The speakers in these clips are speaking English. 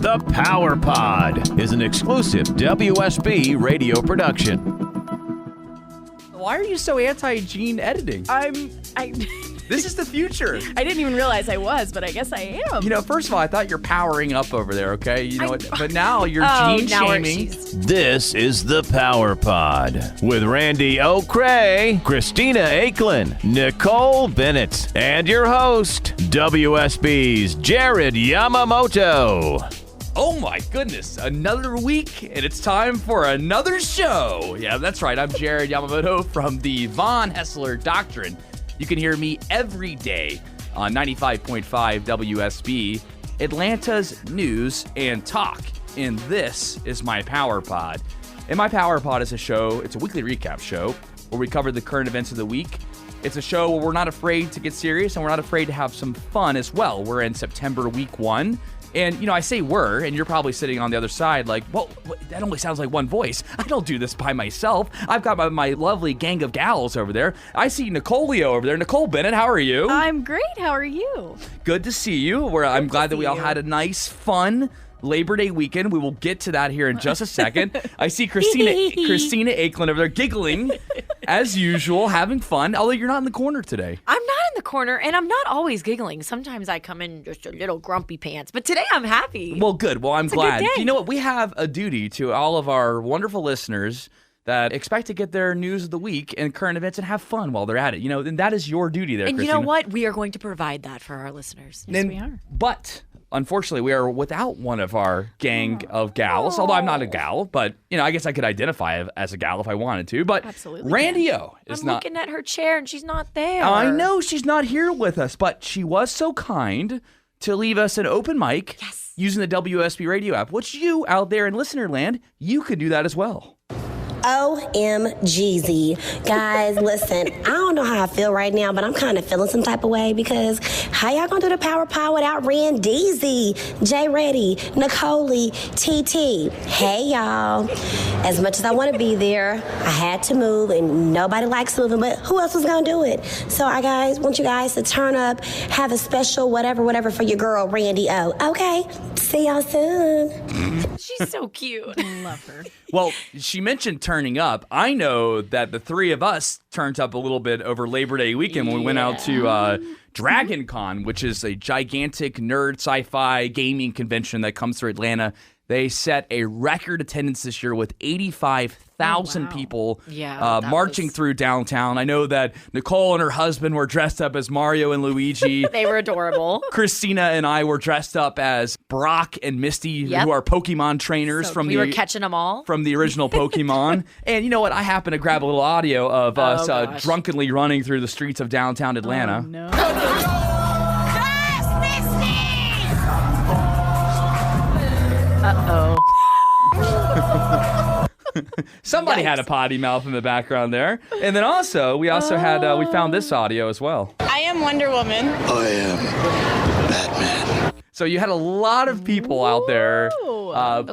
The Power Pod is an exclusive WSB radio production. Why are you so anti-gene editing? This is the future. I didn't even realize I was, but I guess I am. You know, first of all, I thought you're powering up over there, okay? You know, but now you're gene shaming. This is The Power Pod with Randi Okray, Christina Aicklen, Nicole Bennett, and your host, WSB's Jared Yamamoto. Oh my goodness, another week, and it's time for another show. Yeah, that's right. I'm Jared Yamamoto from the Von Hessler Doctrine. You can hear me every day on 95.5 WSB, Atlanta's news and talk. And this is my Power Pod. And my Power Pod is it's a weekly recap show where we cover the current events of the week. It's a show where we're not afraid to get serious and we're not afraid to have some fun as well. We're in September week 1. And, you know, I say we're, and you're probably sitting on the other side like, well, that only sounds like one voice. I don't do this by myself. I've got my lovely gang of gals over there. I see Nicoleo over there. Nicole Bennett, how are you? I'm great. How are you? Good to see you. I'm glad that we all had a nice, fun Labor Day weekend. We will get to that here in just a second. I see Christina Aicklen over there giggling, as usual, having fun, although you're not in the corner today. I'm not in the corner, and I'm not always giggling. Sometimes I come in just a little grumpy pants, but today I'm happy. Well, good. Well, I'm glad. Good day. You know what? We have a duty to all of our wonderful listeners that expect to get their news of the week and current events and have fun while they're at it. You know, and that is your duty there, and Christina. you know what? We are going to provide that for our listeners. Yes, we are. But unfortunately, we are without one of our gang of gals, although I'm not a gal, but, you know, I guess I could identify as a gal if I wanted to. But absolutely Randi O is I'm not. looking at her chair, and she's not there. I know she's not here with us, but she was so kind to leave us an open mic using the WSB radio app, which you out there in listener land, you could do that as well. OMGZ. Guys, listen, I don't know how I feel right now, but I'm kind of feeling some type of way because how y'all gonna do the Power Pod without Randy, J Reddy, Nicole, TT? Hey, y'all. As much as I want to be there, I had to move, and nobody likes moving, but who else was gonna do it? So I want you guys to turn up, have a special whatever for your girl, Randi O. Okay? See y'all soon. She's so cute. Love her. Well, she mentioned turning up. I know that the three of us turned up a little bit over Labor Day weekend when we went out to Dragon Con, which is a gigantic nerd sci-fi gaming convention that comes through Atlanta. They set a record attendance this year with 85,000 people marching through downtown. I know that Nicole and her husband were dressed up as Mario and Luigi. They were adorable. Christina and I were dressed up as Brock and Misty, who are Pokemon trainers we were catching them all from the original Pokemon. And you know what? I happened to grab a little audio of us drunkenly running through the streets of downtown Atlanta. Oh, no. Uh-oh. Somebody had a potty mouth in the background there. And then also, we had, we found this audio as well. I am Wonder Woman. I am Batman. So you had a lot of people out there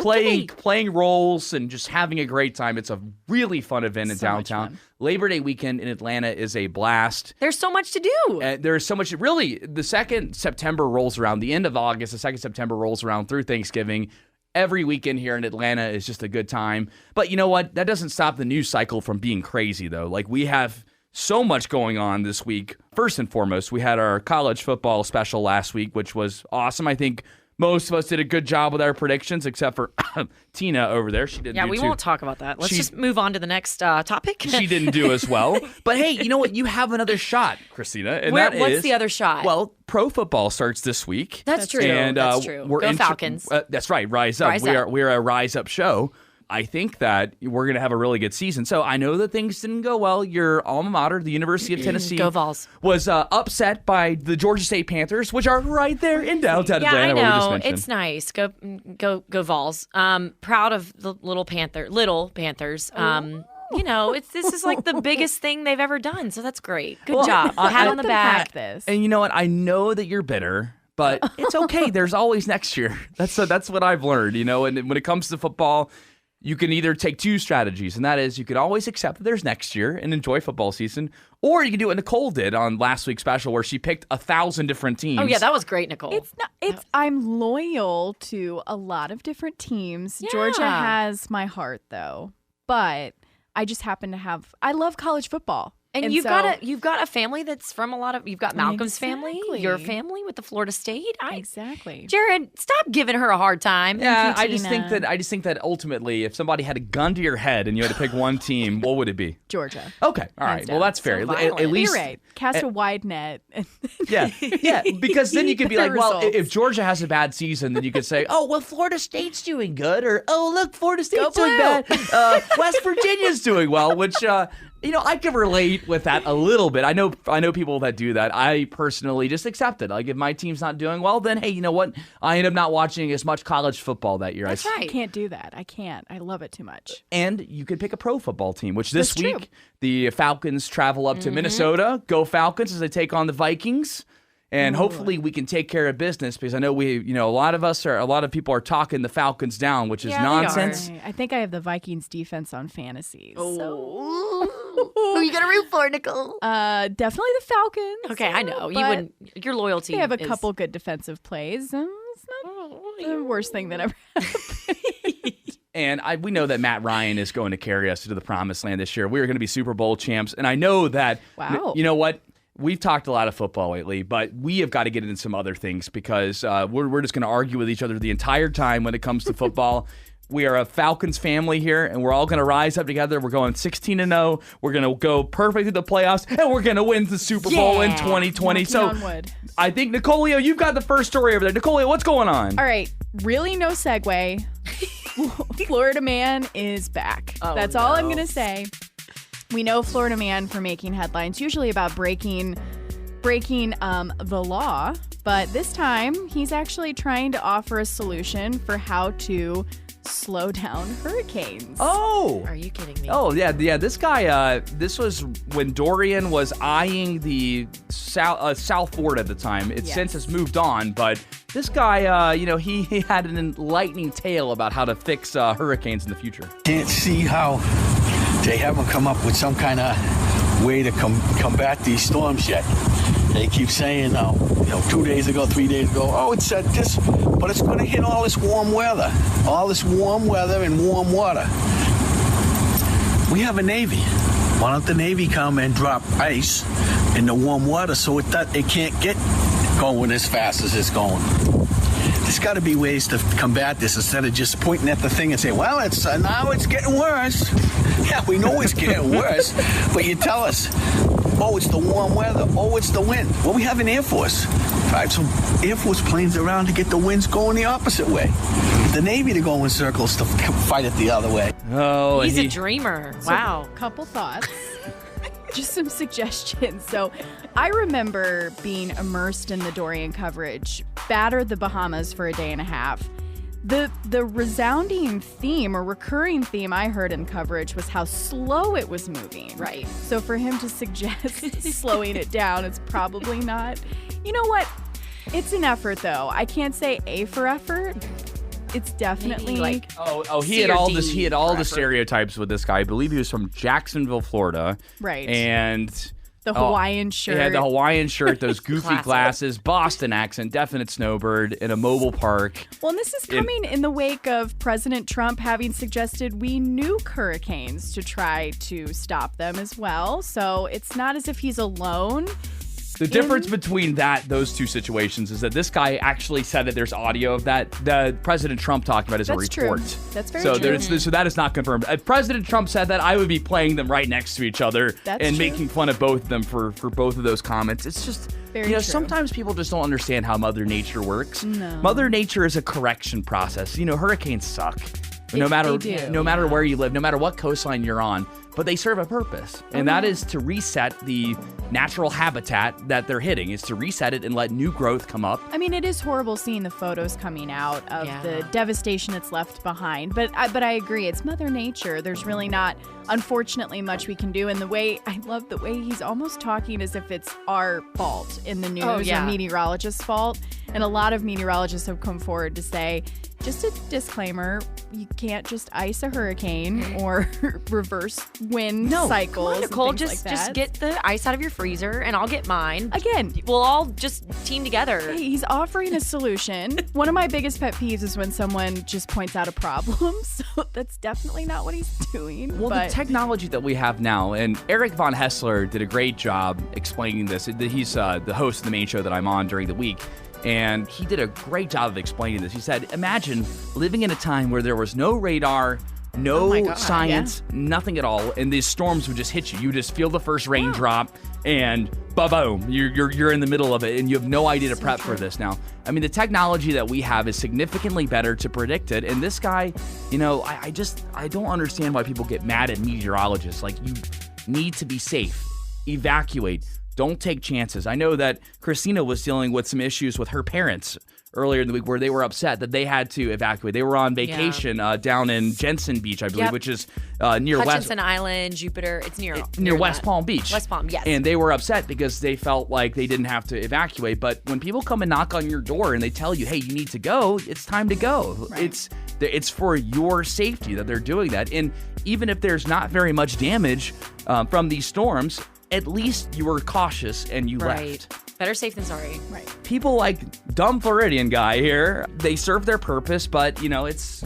playing roles and just having a great time. It's a really fun event in downtown. Labor Day weekend in Atlanta is a blast. There's so much to do. There's so much. Really, the 2nd September rolls around, the end of August, the 2nd September rolls around through Thanksgiving. Every weekend here in Atlanta is just a good time. But you know what? That doesn't stop the news cycle from being crazy, though. Like, we have so much going on this week. First and foremost, we had our college football special last week, which was awesome. I think most of us did a good job with our predictions, except for Tina over there. She didn't. Yeah, we won't talk about that. Let's just move on to the next topic. She didn't do as well. But hey, you know what? You have another shot, Christina. And what's the other shot? Well, pro football starts this week. That's true. And that's true. Go Falcons. That's right. Rise up. We're a rise up show. I think that we're going to have a really good season. So I know that things didn't go well. Your alma mater, the University of Tennessee, Go Vols, was upset by the Georgia State Panthers, which are right there in downtown Atlanta. Yeah, I know. Where we just mentioned. It's nice. Go Vols. Proud of the little Panthers. You know, this is like the biggest thing they've ever done. So that's great. Good job. Pat on the back. And you know what? I know that you're bitter. But it's okay. There's always next year. That's what I've learned, you know. And when it comes to football, you can either take two strategies, and that is you could always accept that there's next year and enjoy football season, or you can do what Nicole did on last week's special where she picked 1,000 different teams. Oh, yeah, that was great, Nicole. I'm loyal to a lot of different teams. Yeah. Georgia has my heart, though. But I just happen to I love college football. And you've got a family that's from you've got Malcolm's family, your family with the Florida State. Exactly. Jared, stop giving her a hard time. Yeah, I just think that ultimately, if somebody had a gun to your head and you had to pick one team, what would it be? Georgia. Okay, all right. Well, that's fair. So at least you're right. Cast a wide net. Yeah, because then you could be like, well, results. if Georgia has a bad season, then you could say, oh, well, Florida State's doing good, or oh, look, Florida State's doing bad. West Virginia's doing well, which. I can relate with that a little bit. I know people that do that. I personally just accept it. Like, if my team's not doing well, then, hey, you know what? I end up not watching as much college football that year. That's right. I can't do that. I can't. I love it too much. And you could pick a pro football team, which this That's week, true. the Falcons travel up to Minnesota. Go Falcons as they take on the Vikings. And hopefully we can take care of business, because I know a lot of people are talking the Falcons down, which is nonsense. I think I have the Vikings defense on fantasies. Who are you going to root for, Nicole? Definitely the Falcons. Okay, I know. But Your loyalty they have a is- couple good defensive plays. It's not the worst thing that ever happened. And we know that Matt Ryan is going to carry us to the promised land this year. We are going to be Super Bowl champs. And I know that, Wow. You know what? We've talked a lot of football lately, but we have got to get into some other things, because we're just going to argue with each other the entire time when it comes to football. We are a Falcons family here, and we're all going to rise up together. We're going 16-0. We're going to go perfect through the playoffs, and we're going to win the Super Bowl in 2020. Knocking So on wood. I think, Nicolio, you've got the first story over there. Nicolio, what's going on? All right, really no segue. Florida Man is back. That's all I'm going to say. We know Florida Man for making headlines, usually about breaking the law, but this time he's actually trying to offer a solution for how to slow down hurricanes. Oh! Are you kidding me? Oh, yeah. This guy, this was when Dorian was eyeing the South Florida at the time. It since has moved on, but this guy, he had an enlightening tale about how to fix hurricanes in the future. Can't see how they haven't come up with some kind of way to combat these storms yet. They keep saying, 2 days ago, 3 days ago, oh, it said this, but it's going to hit all this warm weather and warm water. We have a Navy. Why don't the Navy come and drop ice in the warm water so it can't get going as fast as it's going? There's got to be ways to combat this instead of just pointing at the thing and saying, well, it's now it's getting worse. Yeah, we know it's getting worse, but you tell us, oh, it's the warm weather. Oh, it's the wind. Well, we have an Air Force. Drive some Air Force planes around to get the winds going the opposite way. The Navy to go in circles to fight it the other way. Oh, He's a dreamer. Wow. Couple thoughts. Just some suggestions. So I remember being immersed in the Dorian coverage, battered the Bahamas for a day and a half. The resounding theme or recurring theme I heard in coverage was how slow it was moving. Right. So for him to suggest slowing it down, it's probably not. You know what? It's an effort, though. I can't say A for effort. It's definitely Maybe he had all the stereotypes with this guy. I believe he was from Jacksonville, Florida. Right. And the Hawaiian shirt. He had the Hawaiian shirt, those goofy Classic. glasses, Boston accent, definite snowbird in a mobile park. Well, and this is coming in the wake of President Trump having suggested we nuke hurricanes to try to stop them as well. So it's not as if he's alone. The difference between those two situations is that this guy actually said that there's audio of that. The President Trump talking about is a That's report. true. That's very so true. So that is not confirmed. If President Trump said that, I would be playing them right next to each other That's and true. making fun of both of them for both of those comments. It's just, Very true. sometimes people just don't understand how Mother Nature works. No. Mother Nature is a correction process. Hurricanes suck. No They do. matter where you live, no matter what coastline you're on, but they serve a purpose. And that is to reset the natural habitat that they're hitting. It's to reset it and let new growth come up. I mean, it is horrible seeing the photos coming out of Yeah. the devastation it's left behind. But I agree, it's Mother Nature. There's really not, unfortunately, much we can do. And I love the way he's almost talking as if it's our fault in the news Oh, yeah. or meteorologists' fault. And a lot of meteorologists have come forward to say, just a disclaimer, you can't just ice a hurricane or reverse wind cycles. Come on, Nicole, and things just get the ice out of your freezer and I'll get mine. Again, we'll all just team together. Hey, he's offering a solution. One of my biggest pet peeves is when someone just points out a problem. So that's definitely not what he's doing. Well, the technology that we have now, and Eric Von Hessler did a great job explaining this. He's the host of the main show that I'm on during the week. And he did a great job of explaining this. He said, imagine living in a time where there was no radar, no science, nothing at all, and these storms would just hit you. You just feel the first raindrop, and boom, you're in the middle of it, and you have no idea to prep for this now. I mean, the technology that we have is significantly better to predict it. And this guy, I don't understand why people get mad at meteorologists. Like, you need to be safe. Evacuate. Don't take chances. I know that Christina was dealing with some issues with her parents earlier in the week where they were upset that they had to evacuate. They were on vacation down in Jensen Beach, I believe, which is near Hutchinson Island, Jupiter. It's near West Palm Beach. West Palm, yes. And they were upset because they felt like they didn't have to evacuate. But when people come and knock on your door and they tell you, hey, you need to go, it's time to go. Right. It's for your safety that they're doing that. And even if there's not very much damage from these storms, at least you were cautious and you left. Better safe than sorry. Right. People like dumb Floridian guy here, they serve their purpose, but it's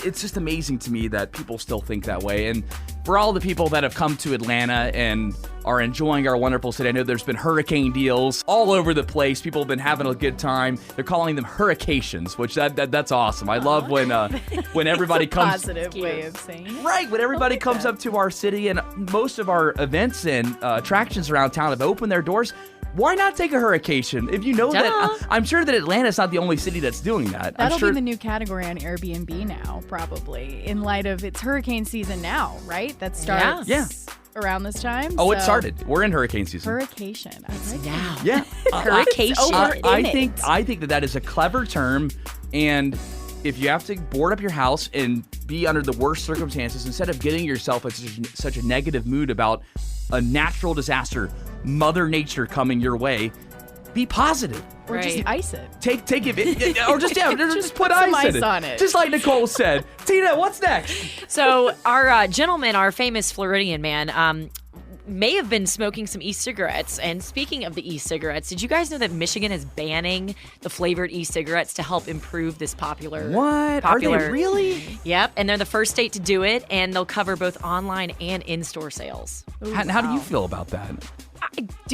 just amazing to me that people still think that way. And for all the people that have come to Atlanta and are enjoying our wonderful city, I know there's been hurricane deals all over the place. People have been having a good time. They're calling them hurrications, which that's awesome. I love when everybody comes. Positive way of saying it. Right, when everybody comes up to our city, and most of our events and attractions around town have opened their doors. Why not take a hurrication? If you know that, I'm sure that Atlanta's not the only city that's doing that. That'll be the new category on Airbnb now, probably, in light of it's hurricane season now, right? That starts around this time. Oh, it started. We're in hurricane season. Hurrication. It's now. Yeah. Hurrication. I think that is a clever term, and if you have to board up your house and be under the worst circumstances, instead of getting yourself in such a negative mood about a natural disaster, Mother Nature coming your way, be positive. Or just ice it. Take it, or just put ice on it. Just like Nicole said. Tina, what's next? So our gentleman, our famous Floridian man, may have been smoking some e-cigarettes. And speaking of the e-cigarettes, did you guys know that Michigan is banning the flavored e-cigarettes to help improve this popular? What? Are they really? Yep. And they're the first state to do it, and they'll cover both online and in-store sales. Ooh, how do you feel about that?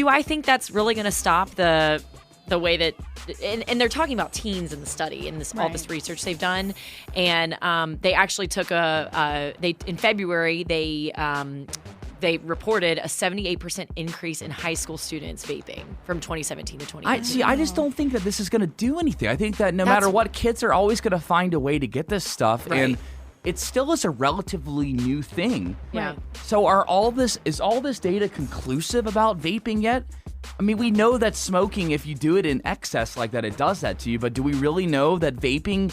I think that's really going to stop the way that, and they're talking about teens in the study and all this research they've done, and they actually took in February they reported a 78% increase in high school students vaping from 2017 to 2018. I just don't think that this is going to do anything. I think that no matter what, kids are always going to find a way to get this stuff, and it still is a relatively new thing. Yeah. So is all this data conclusive about vaping yet? I mean, we know that smoking, if you do it in excess like that, it does that to you. But do we really know that vaping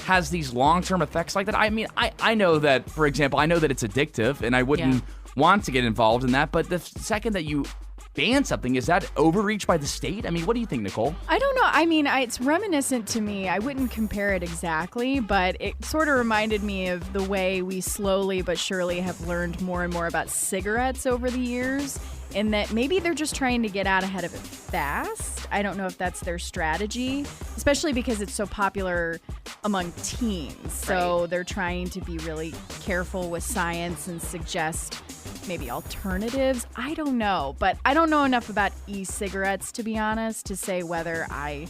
has these long-term effects like that? I mean, I know that, for example, I know that it's addictive, and I wouldn't want to get involved in that. But the second that you ban something, is that overreach by the state? I mean, what do you think, Nicole? I don't know. I mean, it's reminiscent to me. I wouldn't compare it exactly, but it sort of reminded me of the way we slowly but surely have learned more and more about cigarettes over the years, in that maybe they're just trying to get out ahead of it fast. I don't know if that's their strategy, especially because it's so popular among teens. So they're trying to be really careful with science and suggest maybe alternatives. I don't know, but I don't know enough about e-cigarettes, to be honest, to say whether I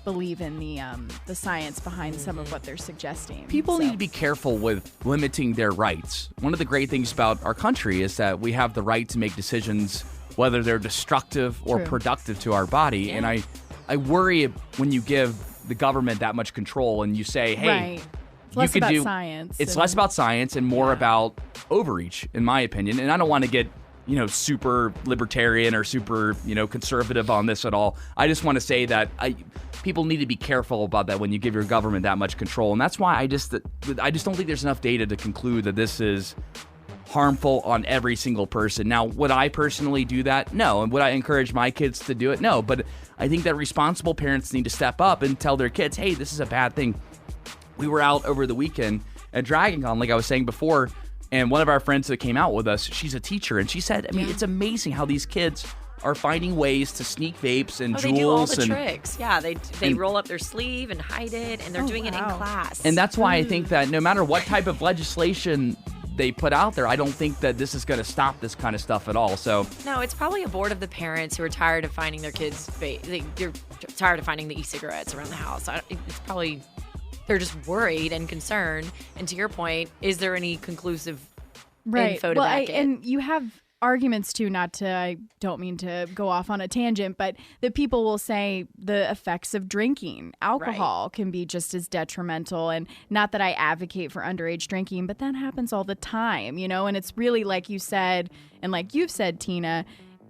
believe in the science behind some of what they're suggesting. People need to be careful with limiting their rights. One of the great things about our country is that we have the right to make decisions whether they're destructive or productive to our body. Yeah. And I worry when you give the government that much control and you say, hey, it's less about science. It's less about science and more about overreach, in my opinion. And I don't want to get super libertarian or super, conservative on this at all. I just want to say that people need to be careful about that when you give your government that much control. And that's why I just don't think there's enough data to conclude that this is harmful on every single person. Now, would I personally do that? No. And would I encourage my kids to do it? No. But I think that responsible parents need to step up and tell their kids, hey, this is a bad thing. we were out over the weekend at Dragon Con, like I was saying before, and one of our friends that came out with us, she's a teacher, and she said, I mean, it's amazing how these kids are finding ways to sneak vapes and jewels. They do all the tricks. Yeah, they roll up their sleeve and hide it, and they're doing it in class. And that's why I think that no matter what type of legislation they put out there, I don't think that this is going to stop this kind of stuff at all. So no, it's probably a board of the parents who are tired of finding their kids they're tired of finding the e-cigarettes around the house. It's probably they're just worried and concerned. And to your point, is there any conclusive info to back it? And you have arguments too, I don't mean to go off on a tangent, but that people will say the effects of drinking alcohol can be just as detrimental. And not that I advocate for underage drinking, but that happens all the time, and it's really, like you said, and like you've said, Tina,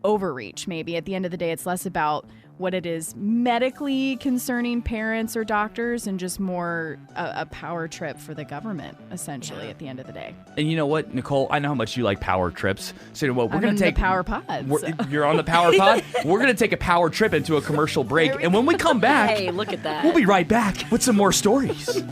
overreach. Maybe at the end of the day, it's less about what it is medically concerning parents or doctors and just more a power trip for the government, essentially, at the end of the day. And you know what, Nicole? I know how much you like power trips. So we're going to take the power pod. You're on the power pod? We're going to take a power trip into a commercial break. And when we come back, hey, look at that. We'll be right back with some more stories.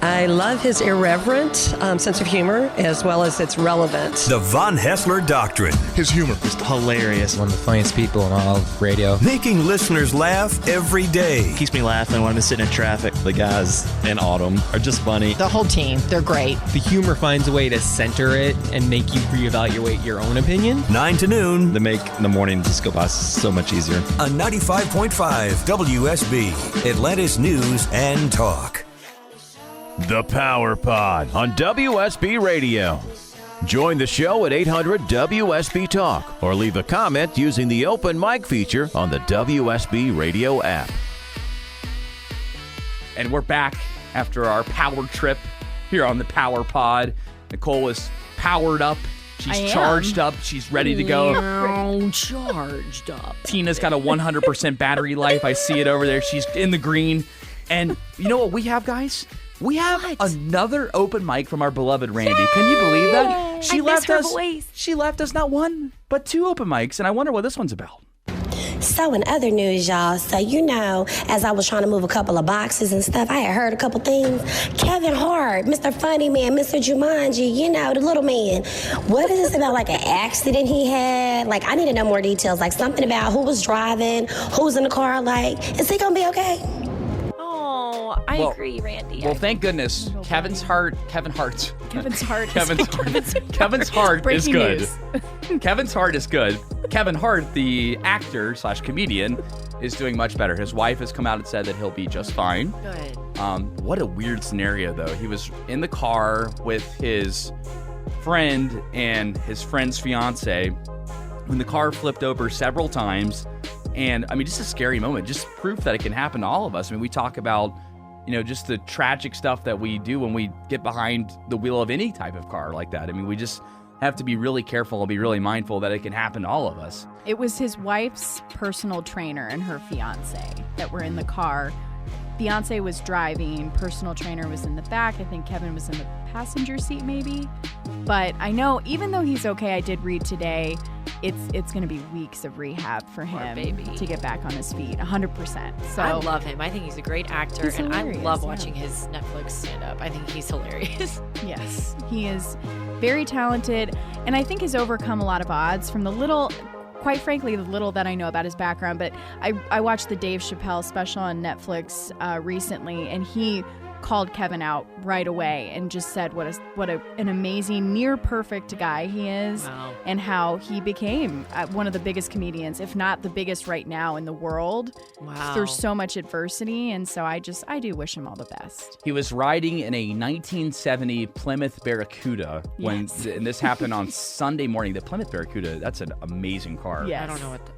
I love his irreverent sense of humor as well as its relevance. The Von Haessler Doctrine. His humor is hilarious. One of the funniest people in all of radio. Making listeners laugh every day. Keeps me laughing when I'm sitting in traffic. The guys in Autumn are just funny. The whole team, they're great. The humor finds a way to center it and make you reevaluate your own opinion. 9 to noon. They make the morning just go by so much easier. On 95.5 WSB, Atlantis News and Talk. The Power Pod on WSB Radio. Join the show at 800 WSB Talk or leave a comment using the open mic feature on the WSB Radio app. And we're back after our power trip here on the Power Pod. Nicole is powered up. She's charged up. She's ready to go. Charged up. Tina's got a 100% battery life. I see it over there. She's in the green. And you know what we have, guys? We have another open mic from our beloved Randy. Yay! Can you believe that? She left us. Voice. She left us not one, but 2 open mics, and I wonder what this one's about. So in other news, y'all, as I was trying to move a couple of boxes and stuff, I had heard a couple things. Kevin Hart, Mr. Funny Man, Mr. Jumanji, the little man. What is this about, like an accident he had? Like, I need to know more details, like something about who was driving, who's in the car, like, is he gonna be okay? I agree, Randy. Well, thank goodness. Kevin's heart is good. Kevin's heart is good. Kevin Hart, the actor / comedian, is doing much better. His wife has come out and said that he'll be just fine. Good. What a weird scenario, though. He was in the car with his friend and his friend's fiance when the car flipped over several times. And, I mean, just a scary moment. Just proof that it can happen to all of us. I mean, we talk about, just the tragic stuff that we do when we get behind the wheel of any type of car like that. I mean, we just have to be really careful and be really mindful that it can happen to all of us. It was his wife's personal trainer and her fiance that were in the car. Fiance was driving, personal trainer was in the back. I think Kevin was in the passenger seat maybe. But I know even though he's okay, I did read today, it's going to be weeks of rehab for him to get back on his feet, 100%. So I love him. I think he's a great actor, and I love watching his Netflix stand-up. I think he's hilarious. Yes, he is very talented, and I think has overcome a lot of odds from the little that I know about his background. But I watched the Dave Chappelle special on Netflix recently, and he called Kevin out right away and just said what an amazing, near perfect guy he is. Wow. And how he became one of the biggest comedians, if not the biggest right now in the world. Wow. There's so much adversity, and so I do wish him all the best. He was riding in a 1970 Plymouth Barracuda and this happened on Sunday morning. The Plymouth Barracuda, that's an amazing car. Yes. I don't know what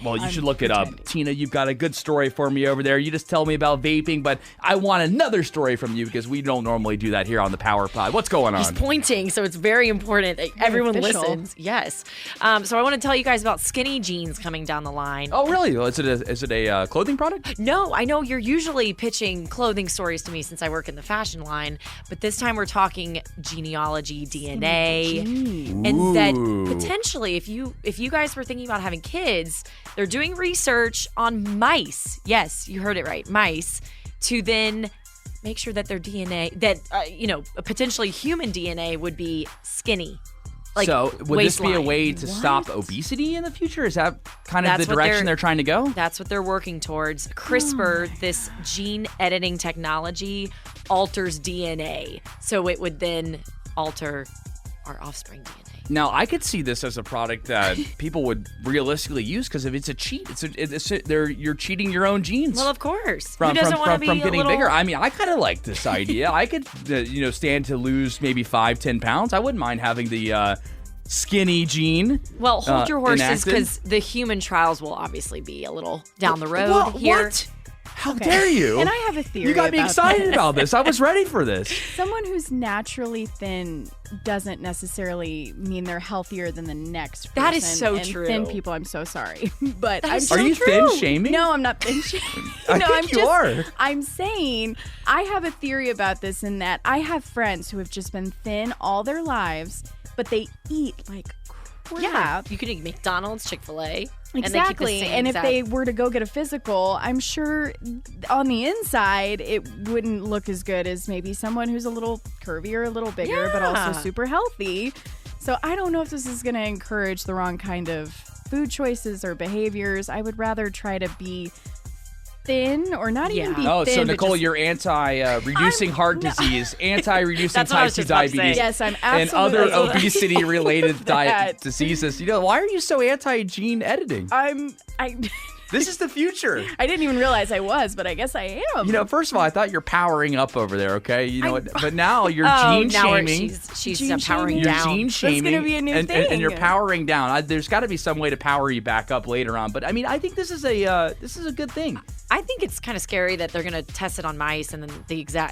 well, you should look it up. Tina, you've got a good story for me over there. You just tell me about vaping, but I want another story from you because we don't normally do that here on the Power Pod. What's going on? He's pointing, so it's very important that everyone listens. Yes. So I want to tell you guys about skinny jeans coming down the line. Oh, really? Is it a clothing product? No, I know you're usually pitching clothing stories to me since I work in the fashion line, but this time we're talking genealogy, DNA, and that potentially if you guys were thinking about having kids, kids. They're doing research on mice. Yes, you heard it right, mice, to then make sure that their DNA, that potentially human DNA would be skinny. So would this be a way to What? stop obesity in the future? Is that kind of the direction they're trying to go? That's what they're working towards. CRISPR, this gene editing technology, alters DNA. So it would then alter our offspring DNA. Now, I could see this as a product that people would realistically use because if it's a cheat, you're cheating your own genes. Well, of course. From Who doesn't want to be from a getting little... bigger. I mean, I kind of like this idea. I could, stand to lose maybe 5-10 pounds. I wouldn't mind having the skinny gene. Well, hold your horses enacted. because the human trials will obviously be a little down the road here. What? How dare you? And I have a theory. You got me about excited this. about this. I was ready for this. Someone who's naturally thin doesn't necessarily mean they're healthier than the next person. That is so and true. Thin people, I'm so sorry. But That I'm is so Are you true. thin shaming? No, I'm not thin shaming. I No, think you are. I'm saying I have a theory about this in that I have friends who have just been thin all their lives, but they eat like crap. Yeah, you could eat McDonald's, Chick-fil-A. Exactly. And if they were to go get a physical, I'm sure on the inside it wouldn't look as good as maybe someone who's a little curvier, a little bigger, but also super healthy. So I don't know if this is going to encourage the wrong kind of food choices or behaviors. I would rather try to be thin or not even be Oh, thin. so but Nicole, just- you're anti-reducing heart disease, anti-reducing That's what I type was 2 just about to say. diabetes, Yes, I'm and absolutely. other obesity-related That. diseases. Why are you so anti-gene editing? This is the future. I didn't even realize I was, but I guess I am. First of all, I thought you're powering up over there, okay? But now you're Oh, gene now shaming. she's Gene powering shaming? You're down. gene shaming. gonna be a new and thing. you're powering down. There's got to be some way to power you back up later on. But I mean, I think this is a good thing. I think it's kind of scary that they're going to test it on mice and then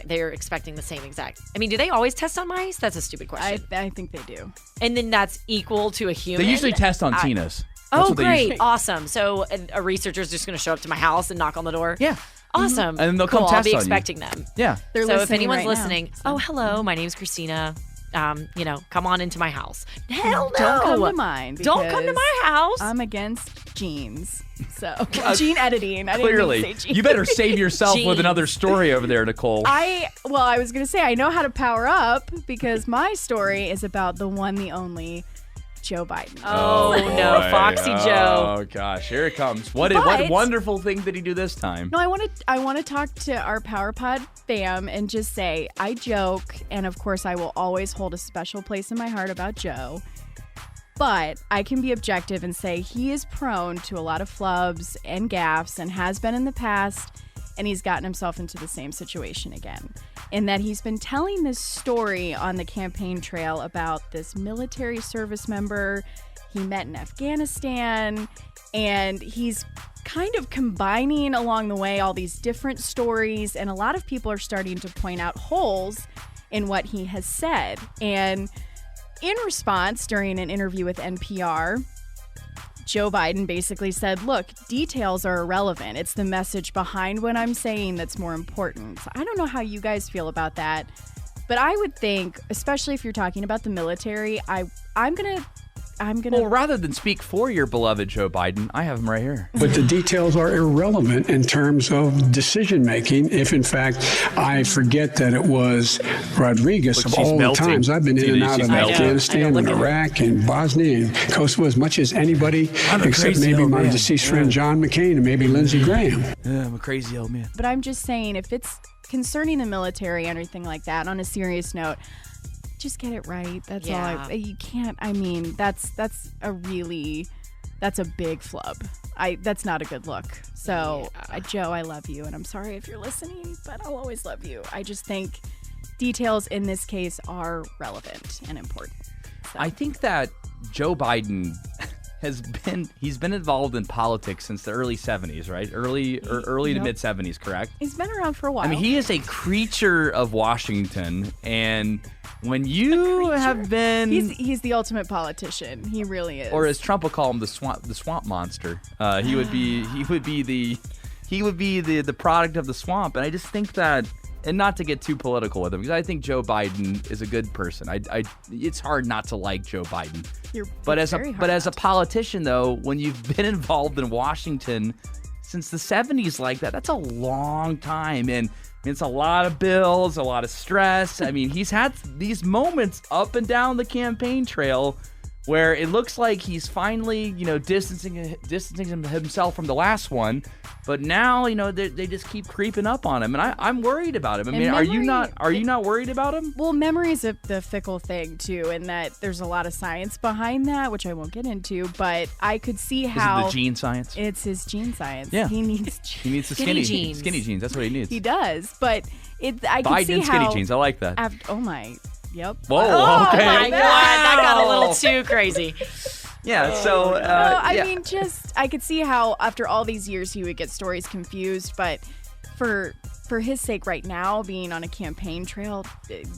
they're expecting the same exact. I mean, do they always test on mice? That's a stupid question. I think they do. And then that's equal to a human? They usually test on Tinas. Oh, great. Awesome. So a researcher's just going to show up to my house and knock on the door? Yeah. Awesome. And then they'll cool. come test I'll be on you. expecting them. Yeah. They're So if listening anyone's right listening, now. oh, hello, my name's Christina. Come on into my house. Hell no. Don't come to mine. Don't come to because my house. I'm against genes. So gene editing. I Clearly. didn't even say gene. You better save yourself with Genes. another story over there, Nicole. I was going to say, I know how to power up because my story is about the one, the only Joe Biden. Oh, no. boy. Foxy Joe. Oh, gosh. Here it comes. What But- wonderful thing did he do this time? No, I want to talk to our PowerPod fam and just say I joke, and of course I will always hold a special place in my heart about Joe. But I can be objective and say he is prone to a lot of flubs and gaffes and has been in the past, and he's gotten himself into the same situation again. In that he's been telling this story on the campaign trail about this military service member he met in Afghanistan, and he's kind of combining along the way all these different stories, and a lot of people are starting to point out holes in what he has said. And in response, during an interview with NPR, Joe Biden basically said, look, details are irrelevant. It's the message behind what I'm saying that's more important. So I don't know how you guys feel about that, but I would think, especially if you're talking about the military, I'm gonna Well, rather than speak for your beloved Joe Biden, I have him right here. But the details are irrelevant in terms of decision making. If in fact I forget that it was Rodriguez Look, of she's all melting. the times I've been in and out She's of melting. Afghanistan and Iraq and Bosnia and Kosovo as much as anybody, except maybe my deceased friend John McCain and maybe Lindsey Graham. Yeah, I'm a crazy old man. But I'm just saying, if it's concerning the military or anything like that, on a serious note, just get it right. That's all. You can't. I mean, that's a big flub. That's not a good look. So, Joe, I love you, and I'm sorry if you're listening, but I'll always love you. I just think details in this case are relevant and important. So. I think that Joe Biden he's been involved in politics since the early 70s, right? Early to mid 70s, correct? He's been around for a while. I mean, he is a creature of Washington, and when you have been, he's the ultimate politician. He really is. or as Trump would call him, the swamp monster. He would be the product of the swamp, and I just think that and not to get too political with him, because I think Joe Biden is a good person. It's hard not to like Joe Biden. But as a politician, though, when you've been involved in Washington since the 70s like that, that's a long time. And it's a lot of bills, a lot of stress. I mean, he's had these moments up and down the campaign trail where it looks like he's finally, distancing himself from the last one. But now, they just keep creeping up on him, and I'm worried about him. I mean, are you not worried about him? Well, memory is the fickle thing too, and that there's a lot of science behind that, which I won't get into. But I could see how is it the gene science? It's his gene science. Yeah, he needs the skinny jeans. Skinny jeans. That's what he needs. He does, but I Biden could see and skinny how. jeans. I like that. Oh my. Yep. Whoa. Oh okay. my God, that got a little too crazy. Yeah, so I mean, I could see how after all these years he would get stories confused, but for his sake right now, being on a campaign trail,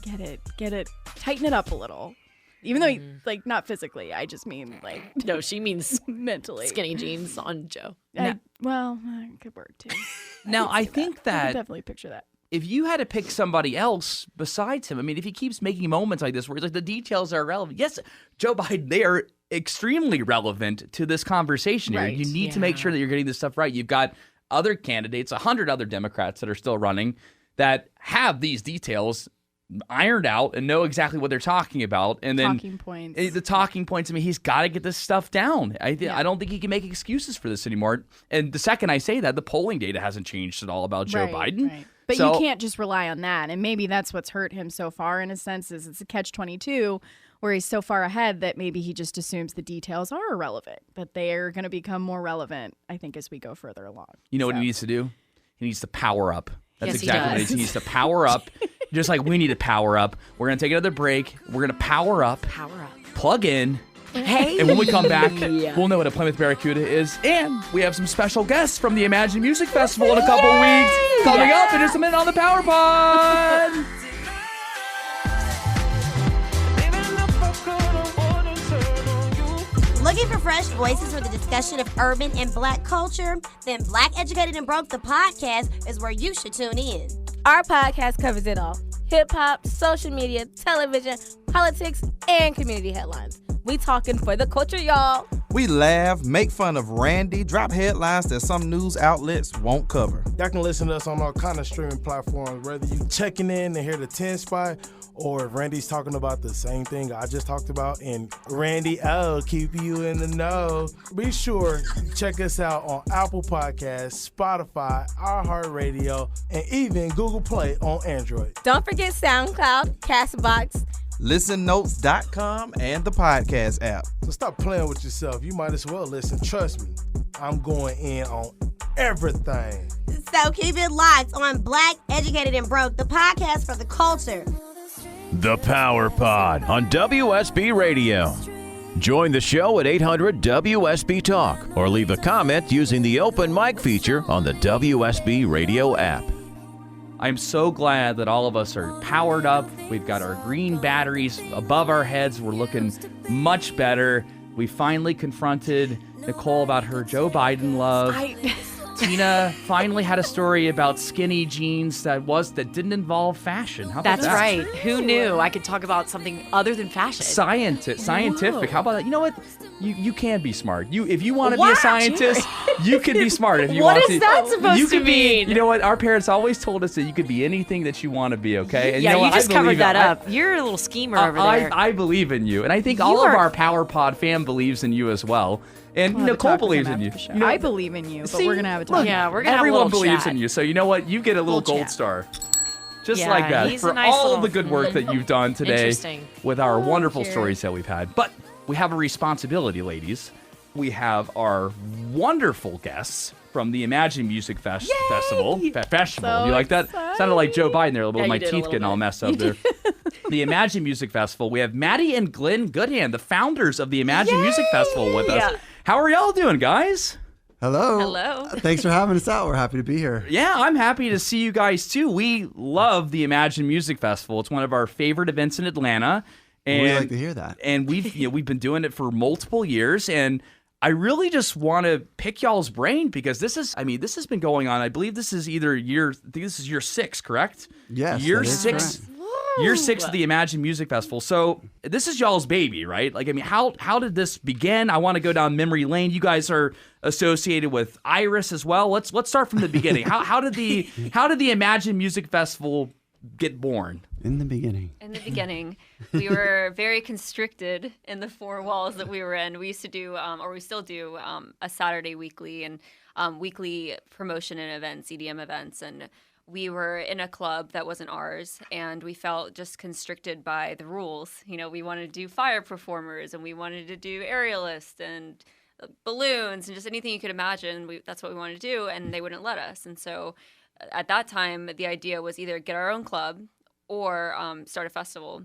get it, tighten it up a little. Even though, not physically, I just mean No, she means mentally. Skinny jeans on Joe. It could work too. Now, I think I that can definitely picture that. if you had to pick somebody else besides him, I mean, if he keeps making moments like this where it's the details are irrelevant. Yes, Joe Biden, they are extremely relevant to this conversation here. Right, you need to make sure that you're getting this stuff right. You've got other candidates, 100 other Democrats that are still running that have these details ironed out and know exactly what they're talking about. And then talking points. The talking points, I mean, he's got to get this stuff down. I don't think he can make excuses for this anymore. And the second I say that, the polling data hasn't changed at all about Joe Biden. Right. But you can't just rely on that. And maybe that's what's hurt him so far in a sense is it's a catch-22 where he's so far ahead that maybe he just assumes the details are irrelevant. But they are going to become more relevant, I think, as we go further along. You know what he needs to do? He needs to power up. That's Yes, exactly what he does. he needs to power up. Just like we need to power up. We're going to take another break. We're going to power up. Plug in. Hey. And when we come back, we'll know what a Plymouth Barracuda is. And we have some special guests from the Imagine Music Festival in a couple weeks. Coming up in just a minute on the Power Pod. Looking for fresh voices for the discussion of urban and black culture? Then Black Educated and Broke, the podcast, is where you should tune in. Our podcast covers it all. Hip-hop, social media, television, politics, and community headlines. We talking for the culture, y'all. We laugh, make fun of Randy, drop headlines that some news outlets won't cover. Y'all can listen to us on all kind of streaming platforms, whether you checking in and hear the 10 spot, or if Randy's talking about the same thing I just talked about, and Randy O keep you in the know. Be sure to check us out on Apple Podcasts, Spotify, iHeartRadio, and even Google Play on Android. Don't forget SoundCloud, CastBox, ListenNotes.com, and the podcast app. So stop playing with yourself. You might as well listen. Trust me, I'm going in on everything. So keep it locked on Black Educated and Broke, the podcast for the culture. The Power Pod on WSB Radio. Join the show at 800 WSB Talk or leave a comment using the open mic feature on the WSB Radio app. I'm so glad that all of us are powered up. We've got our green batteries above our heads. We're looking much better. We finally confronted Nicole about her Joe Biden love. Tina finally had a story about skinny jeans that didn't involve fashion. How about That's that? right. Who knew I could talk about something other than fashion? Scientific. How about that? You know what? You can be smart. If you want to be a scientist, you can be smart if you want to. What is that supposed to mean? You know what? Our parents always told us that you could be anything that you want to be, okay? And Yeah, you know you what? just I covered believe that it. up. You're a little schemer over there. I believe in you. And I think all of our Power Pod fam believes in you as well. And We'll have a Nicole talk with believes him in you. after the show. You know- I believe in you, but See, we're going to have a talk. look, Yeah, we're gonna have a everyone little believes chat. in you. So you know what? You get a little Little gold chat. star. Just Yeah, like that he's a for nice all little- the good work that you've done today Interesting. with our wonderful you. stories that we've had. But we have a responsibility, ladies. We have our wonderful guests from the Imagine Music Festival. Festival. So You like that? Sounded like Joe Biden there a little bit. Yeah, My you did a teeth little getting all bit. messed up there. The Imagine Music Festival. We have Maddy and Glenn Goodhand, the founders of the Imagine Music Festival, with us. Yeah. How are y'all doing, guys? Hello. Hello. Thanks for having us out. We're happy to be here. Yeah, I'm happy to see you guys too. We love the Imagine Music Festival. It's one of our favorite events in Atlanta. And We like to hear that. And we've been doing it for multiple years. And I really just want to pick y'all's brain because this has been going on. I believe this is year 6, correct? Yes. Year 6. Year 6 of the Imagine Music Festival. So this is y'all's baby, right? Like, I mean, how did this begin? I want to go down memory lane. You guys are associated with Iris as well. Let's start from the beginning. How did the Imagine Music Festival get born? In the beginning. In the beginning, we were very constricted in the 4 walls that we were in. We used to do, or we still do, a Saturday weekly and weekly promotion and events, EDM events, and we were in a club that wasn't ours, and we felt just constricted by the rules. You know, we wanted to do fire performers, and we wanted to do aerialists and balloons and just anything you could imagine. That's what we wanted to do, and they wouldn't let us. And so at that time, the idea was either get our own club or start a festival.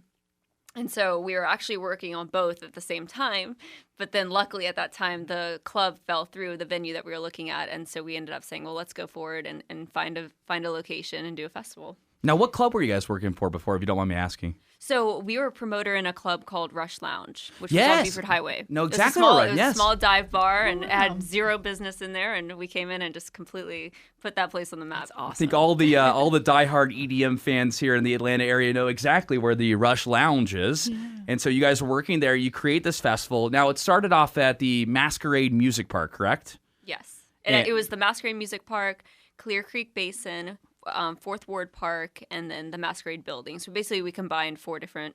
And so we were actually working on both at the same time. But then luckily at that time, the club fell through, the venue that we were looking at. And so we ended up saying, well, let's go forward and find a location and do a festival. Now, what club were you guys working for before, if you don't mind me asking? So we were a promoter in a club called Rush Lounge, which was on Beaufort Highway. No, exactly right. It was a small dive bar, and it had zero business in there, and we came in and just completely put that place on the map. That's awesome. I think all the diehard EDM fans here in the Atlanta area know exactly where the Rush Lounge is. Yeah. And so you guys were working there. You create this festival. Now, it started off at the Masquerade Music Park, correct? Yes. And it was the Masquerade Music Park, Clear Creek Basin, 4th Ward Park, and then the Masquerade Building. So basically we combined four different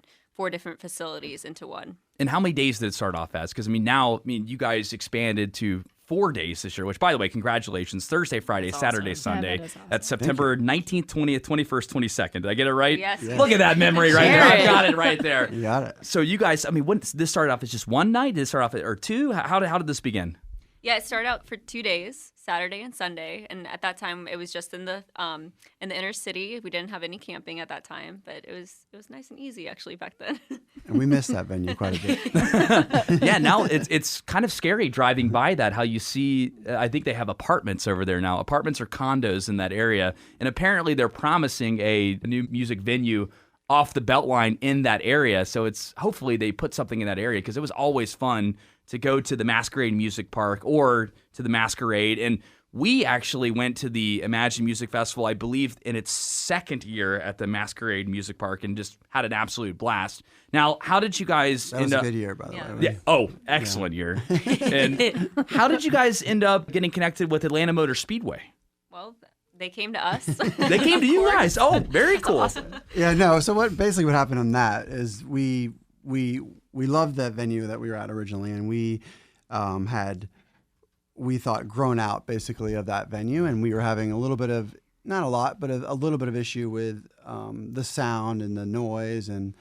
facilities into one. And how many days did it start off as? Because you guys expanded to 4 days this year, which, by the way, congratulations. Thursday, Friday, That's Saturday, awesome. Sunday. Yeah, that is awesome. That's September 19th, 20th, 21st, 22nd. Did I get it right? Yes. Look at that memory right there. I got it right there. You got it. So you guys, when this started off as just one night? Did it start off or two? How did this begin? Yeah, it started out for 2 days, Saturday and Sunday, and at that time it was just in the inner city. We didn't have any camping at that time, but it was nice and easy actually back then. And we missed that venue quite a bit. Yeah, now it's kind of scary driving by that. How you see, I think they have apartments over there now. Apartments or condos in that area, and apparently they're promising a new music venue off the Beltline in that area. So it's hopefully they put something in that area because it was always fun to go to the Masquerade Music Park or to the Masquerade. And we actually went to the Imagine Music Festival, I believe, in its 2nd year at the Masquerade Music Park and just had an absolute blast. Now, how did you guys end up... That was a good year, by the way. Yeah. Oh, excellent year. And how did you guys end up getting connected with Atlanta Motor Speedway? Well, they came to us. They came to you guys. Oh, very cool. Awesome. Yeah, no. So what happened on that is we loved that venue that we were at originally, and we thought grown out basically of that venue, and we were having a little bit of, not a lot, but a little bit of issue with the sound and the noise and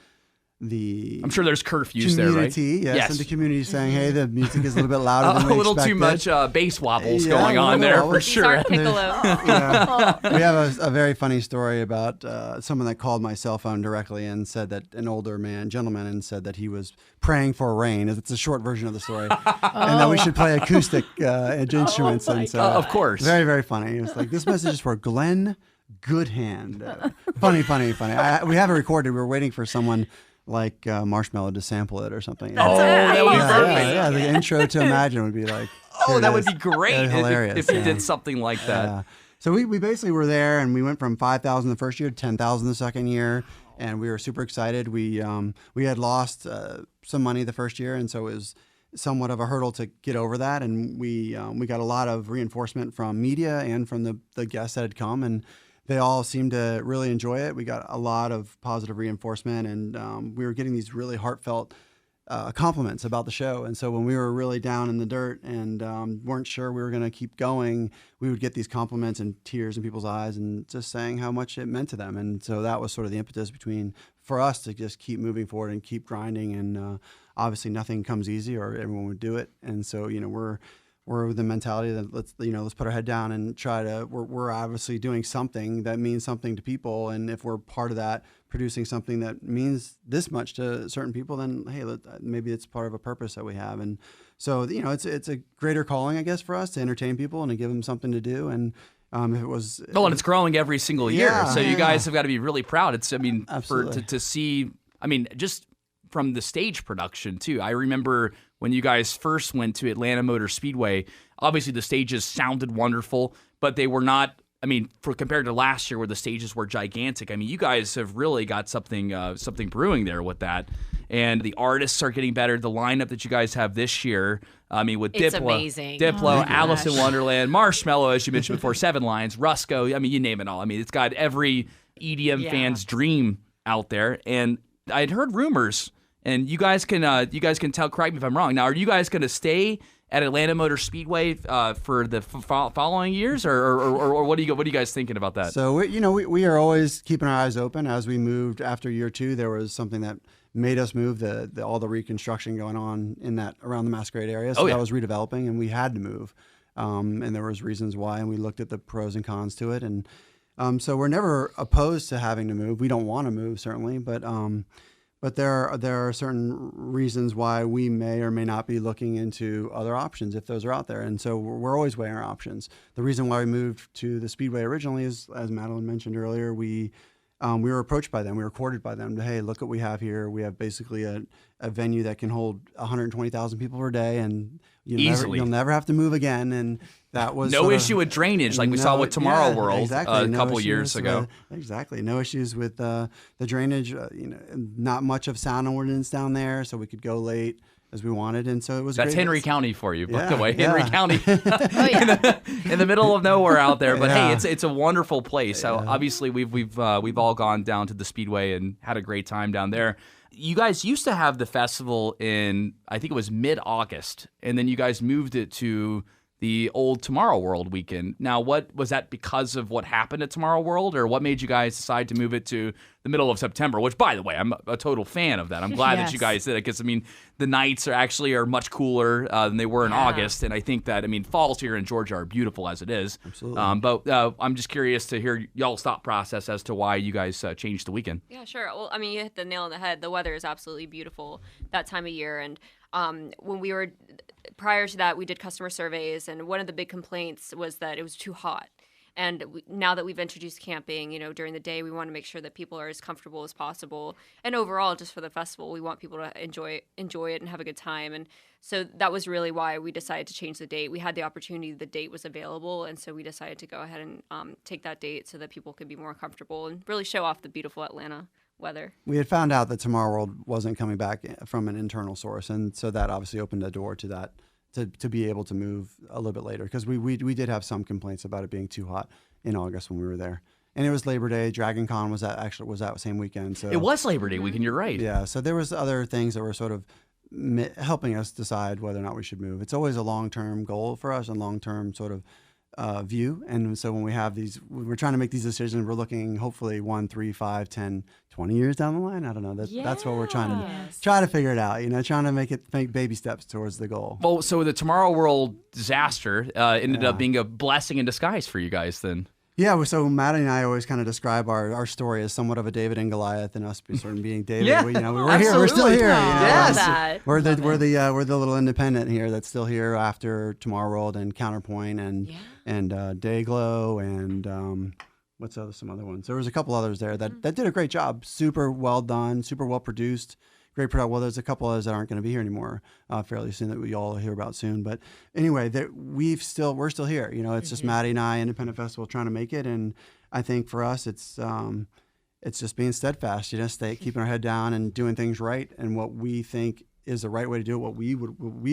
the I'm sure there's curfews there, right? Yes, and the community saying, hey, the music is a little bit louder than we a little expected. too much bass wobbles going on there for sure. We have a very funny story about someone that called my cell phone directly and said that an older gentleman, and said that he was praying for rain. It's a short version of the story, and that we should play acoustic instruments. And so, of course, very, very funny. It was like, this message is for Glenn Goodhand. Funny. We have it recorded. We were waiting for someone like Marshmallow to sample it or something. That would be perfect. Yeah, the intro to Imagine would be like, that would be great hilarious if you did something like that. So we basically were there, and we went from 5,000 the first year to 10,000 the second year, and we were super excited. We had lost some money the first year, and so it was somewhat of a hurdle to get over that, and we got a lot of reinforcement from media and from the guests that had come, and they all seemed to really enjoy it. We got a lot of positive reinforcement, and we were getting these really heartfelt compliments about the show. And so when we were really down in the dirt and weren't sure we were going to keep going, we would get these compliments and tears in people's eyes and just saying how much it meant to them. And so that was sort of the impetus for us to just keep moving forward and keep grinding. And obviously nothing comes easy, or everyone would do it. And so, we're the mentality that let's put our head down and try to, we're obviously doing something that means something to people. And if we're part of that, producing something that means this much to certain people, then, hey, maybe it's part of a purpose that we have. And so, it's a greater calling, I guess, for us to entertain people and to give them something to do. And if it was... and it's growing every single year. So you guys have got to be really proud. It's, to see, just from the stage production too. I remember when you guys first went to Atlanta Motor Speedway. Obviously, the stages sounded wonderful, but they were not. I mean, for compared to last year where the stages were gigantic. I mean, you guys have really got something brewing there with that. And the artists are getting better. The lineup that you guys have this year, I mean, with It's Diplo, amazing. Alice in Wonderland, Marshmello, as you mentioned before, Seven Lines, Rusko. I mean, you name it all. I mean, it's got every EDM fan's dream out there. And I'd heard rumors, and you guys can tell. Correct me if I'm wrong. Now, are you guys going to stay at Atlanta Motor Speedway for the following years, or what are you guys thinking about that? So we are always keeping our eyes open. As we moved after year 2, there was something that made us move, all the reconstruction going on in that around the Masquerade area. So that was redeveloping, and we had to move, and there was reasons why, and we looked at the pros and cons to it, and so we're never opposed to having to move. We don't want to move, certainly, but there are certain reasons why we may or may not be looking into other options if those are out there. And so we're always weighing our options. The reason why we moved to the Speedway originally is, as Madeline mentioned earlier, we were approached by them. We were courted by them. Hey, look what we have here. We have basically a venue that can hold 120,000 people per day, and you'll never have to move again. And that was no issue with drainage, like we saw with Tomorrow World a couple years ago. Exactly, no issues with the drainage. Not much of sound ordinance down there, so we could go late as we wanted, and so it was. That's great. Henry County for you, by the way. Henry County, in the middle of nowhere out there. But hey, it's a wonderful place. So obviously we've all gone down to the Speedway and had a great time down there. You guys used to have the festival in, I think it was mid-August, and then you guys moved it to the old Tomorrow World weekend. Now, what was that because of what happened at Tomorrow World, or what made you guys decide to move it to the middle of September? Which, by the way, I'm a total fan of that. I'm glad that you guys did it, because I mean, the nights are much cooler than they were in August, and I think that falls here in Georgia are beautiful as it is. Absolutely. But I'm just curious to hear y'all's thought process as to why you guys changed the weekend. Yeah, sure. Well, I mean, you hit the nail on the head. The weather is absolutely beautiful that time of year, and when we were prior to that, we did customer surveys, and one of the big complaints was that it was too hot. And now that we've introduced camping, during the day, we want to make sure that people are as comfortable as possible. And overall, just for the festival, we want people to enjoy it and have a good time. And so that was really why we decided to change the date. We had the opportunity, the date was available, and so we decided to go ahead and take that date so that people could be more comfortable and really show off the beautiful Atlanta weather. We had found out that Tomorrow World wasn't coming back from an internal source, and so that obviously opened the door to that, to be able to move a little bit later, because we did have some complaints about it being too hot in August when we were there. And it was Labor Day. Dragon Con was that same weekend. So it was Labor Day weekend. You're right. Yeah. So there was other things that were sort of helping us decide whether or not we should move. It's always a long-term goal for us, and long-term sort of view. And so when we have these, we're trying to make these decisions, we're looking hopefully 1, 3, 5, 10, 20 years down the line. I don't know. That's what we're trying to figure it out, trying to make baby steps towards the goal. Well, so the Tomorrow World disaster ended up being a blessing in disguise for you guys then. Yeah, so Maddy and I always kind of describe our story as somewhat of a David and Goliath, and us being David. Yeah, we're here, we're still here. Yes, we're the little independent here that's still here after Tomorrow World and Counterpoint and Dayglow and some other ones. There was a couple others there that did a great job. Super well done, super well produced. Great product. Well, there's a couple others that aren't going to be here anymore fairly soon that we all hear about soon. But anyway, we're still here. It's just Maddy and I, Independent Festival, trying to make it. And I think for us, it's just being steadfast. Keeping our head down and doing things right, and what we think is the right way to do it. What we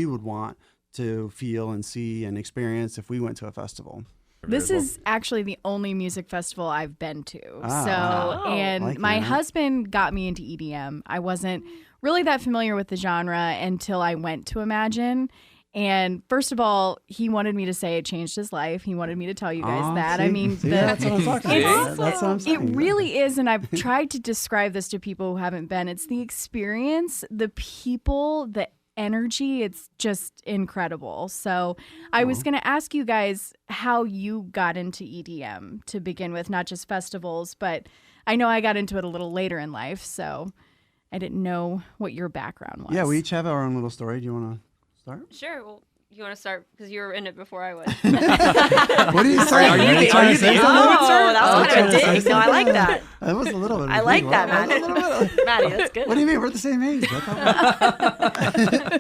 would want to feel and see and experience if we went to a festival. This is actually the only music festival I've been to. My husband got me into EDM. I wasn't really that familiar with the genre until I went to Imagine. And first of all, he wanted me to say it changed his life. He wanted me to tell you guys that. That's what I'm talking about. That's what I'm saying. It really is, and I've tried to describe this to people who haven't been. It's the experience, the people, the energy. It's just incredible. So I was going to ask you guys how you got into EDM to begin with, not just festivals, but I know I got into it a little later in life, so I didn't know what your background was. Yeah, we each have our own little story. Do you want to start? Sure. Well, You want to start because you were in it before I was. What are you saying? Are you trying to say something? Oh, that was kind of a dig. No, I like that. That was a little bit. I like that, Maddie. Maddie, that's good. What do you mean? We're the same age.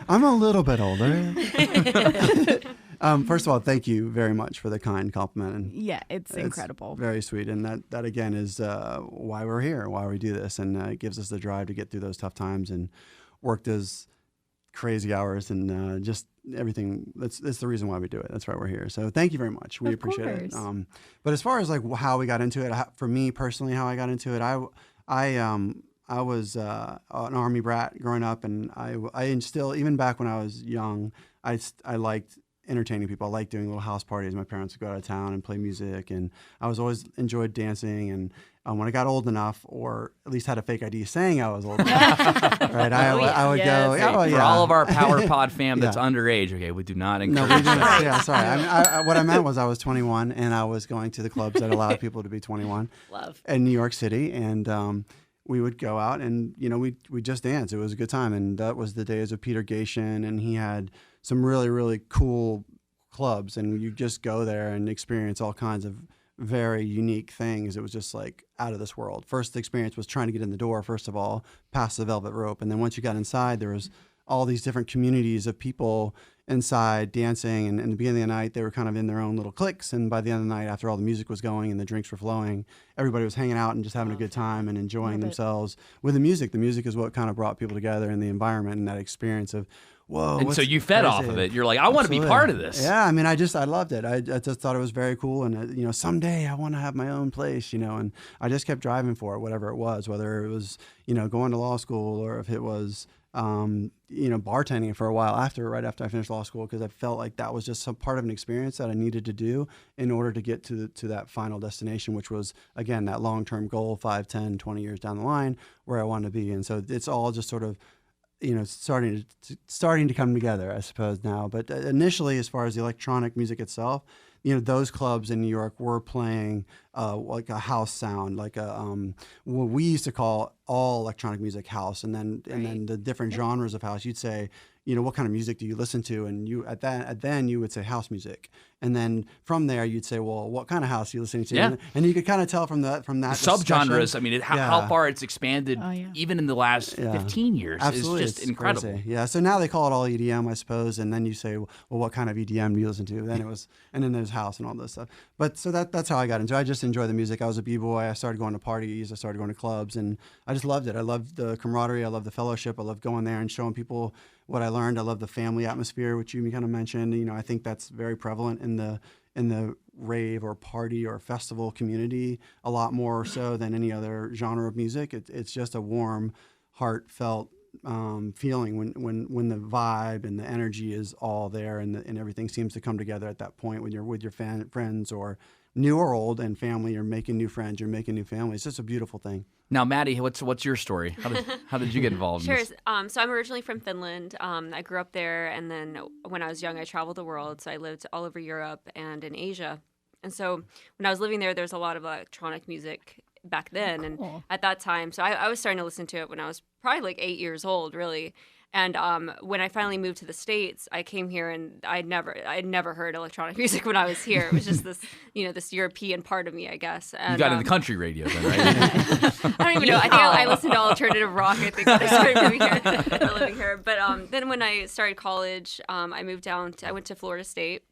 I'm a little bit older. First of all, thank you very much for the kind compliment. And Yeah, it's incredible. Very sweet. And that again is why we're here, why we do this. And it gives us the drive to get through those tough times and work those crazy hours and just everything. That's the reason why we do it. That's why we're here. So thank you very much. We appreciate it. But as far as like how we got into it, for me personally, how I got into it, I was an Army brat growing up, and I still, even back when I was young, I liked entertaining people. I liked doing little house parties. My parents would go out of town and play music, and I was always enjoyed dancing. And when I got old enough, or at least had a fake ID saying I was old enough, right? I would go. Oh, For all of our Power Pod fam that's underage, okay, we do not encourage. No, we do not. Yeah, sorry. I mean, what I meant was I was 21, and I was going to the clubs that allowed people to be 21. Love. In New York City, and we would go out, and we just dance. It was a good time, and that was the days of Peter Gatien, and he had some really, really cool clubs, and you just go there and experience all kinds of very unique things. It was just like out of this world. First experience was trying to get in the door, first of all, past the velvet rope. And then once you got inside, there was all these different communities of people inside dancing. And in the beginning of the night, they were kind of in their own little cliques. And by the end of the night, after all the music was going and the drinks were flowing, everybody was hanging out and just having a good time and enjoying themselves with the music. The music is what kind of brought people together in the environment and that experience of, whoa. And so you fed off of it. You're like, I want to be part of this. Yeah, I mean, I loved it. I just thought it was very cool. And, someday I want to have my own place, and I just kept driving for it, whatever it was, whether it was, going to law school or if it was, bartending for a while right after I finished law school, because I felt like that was just some part of an experience that I needed to do in order to get to that final destination, which was, again, that long-term goal, 5, 10, 20 years down the line where I wanted to be. And so it's all just sort of, starting to come together, I suppose, now. But initially, as far as the electronic music itself, those clubs in New York were playing like a house sound, like what we used to call all electronic music house, and then the different genres of house. You'd say, what kind of music do you listen to? And then you would say house music, and then from there you'd say, well, what kind of house are you listening to? Yeah. And you could kind of tell from that subgenres. I mean, how far it's expanded, even in the last 15 years, Absolutely. is just incredible. Crazy. Yeah. So now they call it all EDM, I suppose, and then you say, well, what kind of EDM do you listen to? And then there's house and all this stuff. But so that's how I got into it. I just enjoy the music. I was a b-boy. I started going to parties. I started going to clubs, and I just loved it. I loved the camaraderie. I loved the fellowship. I loved going there and showing people what I learned. I love the family atmosphere, which you kind of mentioned. I think that's very prevalent in the rave or party or festival community, a lot more so than any other genre of music. It's just a warm, heartfelt feeling when the vibe and the energy is all there, and everything seems to come together at that point when you're with your friends, or new or old, and family. You're making new friends. You're making new family. It's just a beautiful thing. Now, Maddie, what's your story? How did you get involved in this? Sure. So I'm originally from Finland. I grew up there, and then when I was young, I traveled the world. So I lived all over Europe and in Asia. And so when I was living there, there's a lot of electronic music back then. And at that time, so I was starting to listen to it when I was probably like 8 years old, really. And when I finally moved to the States, I came here, and I'd never heard electronic music when I was here. It was just this, this European part of me, I guess. And, you got into country radio then, right? I don't even know. I think I listened to alternative rock, I think, when I started living here. But then when I started college, I moved down. I went to Florida State.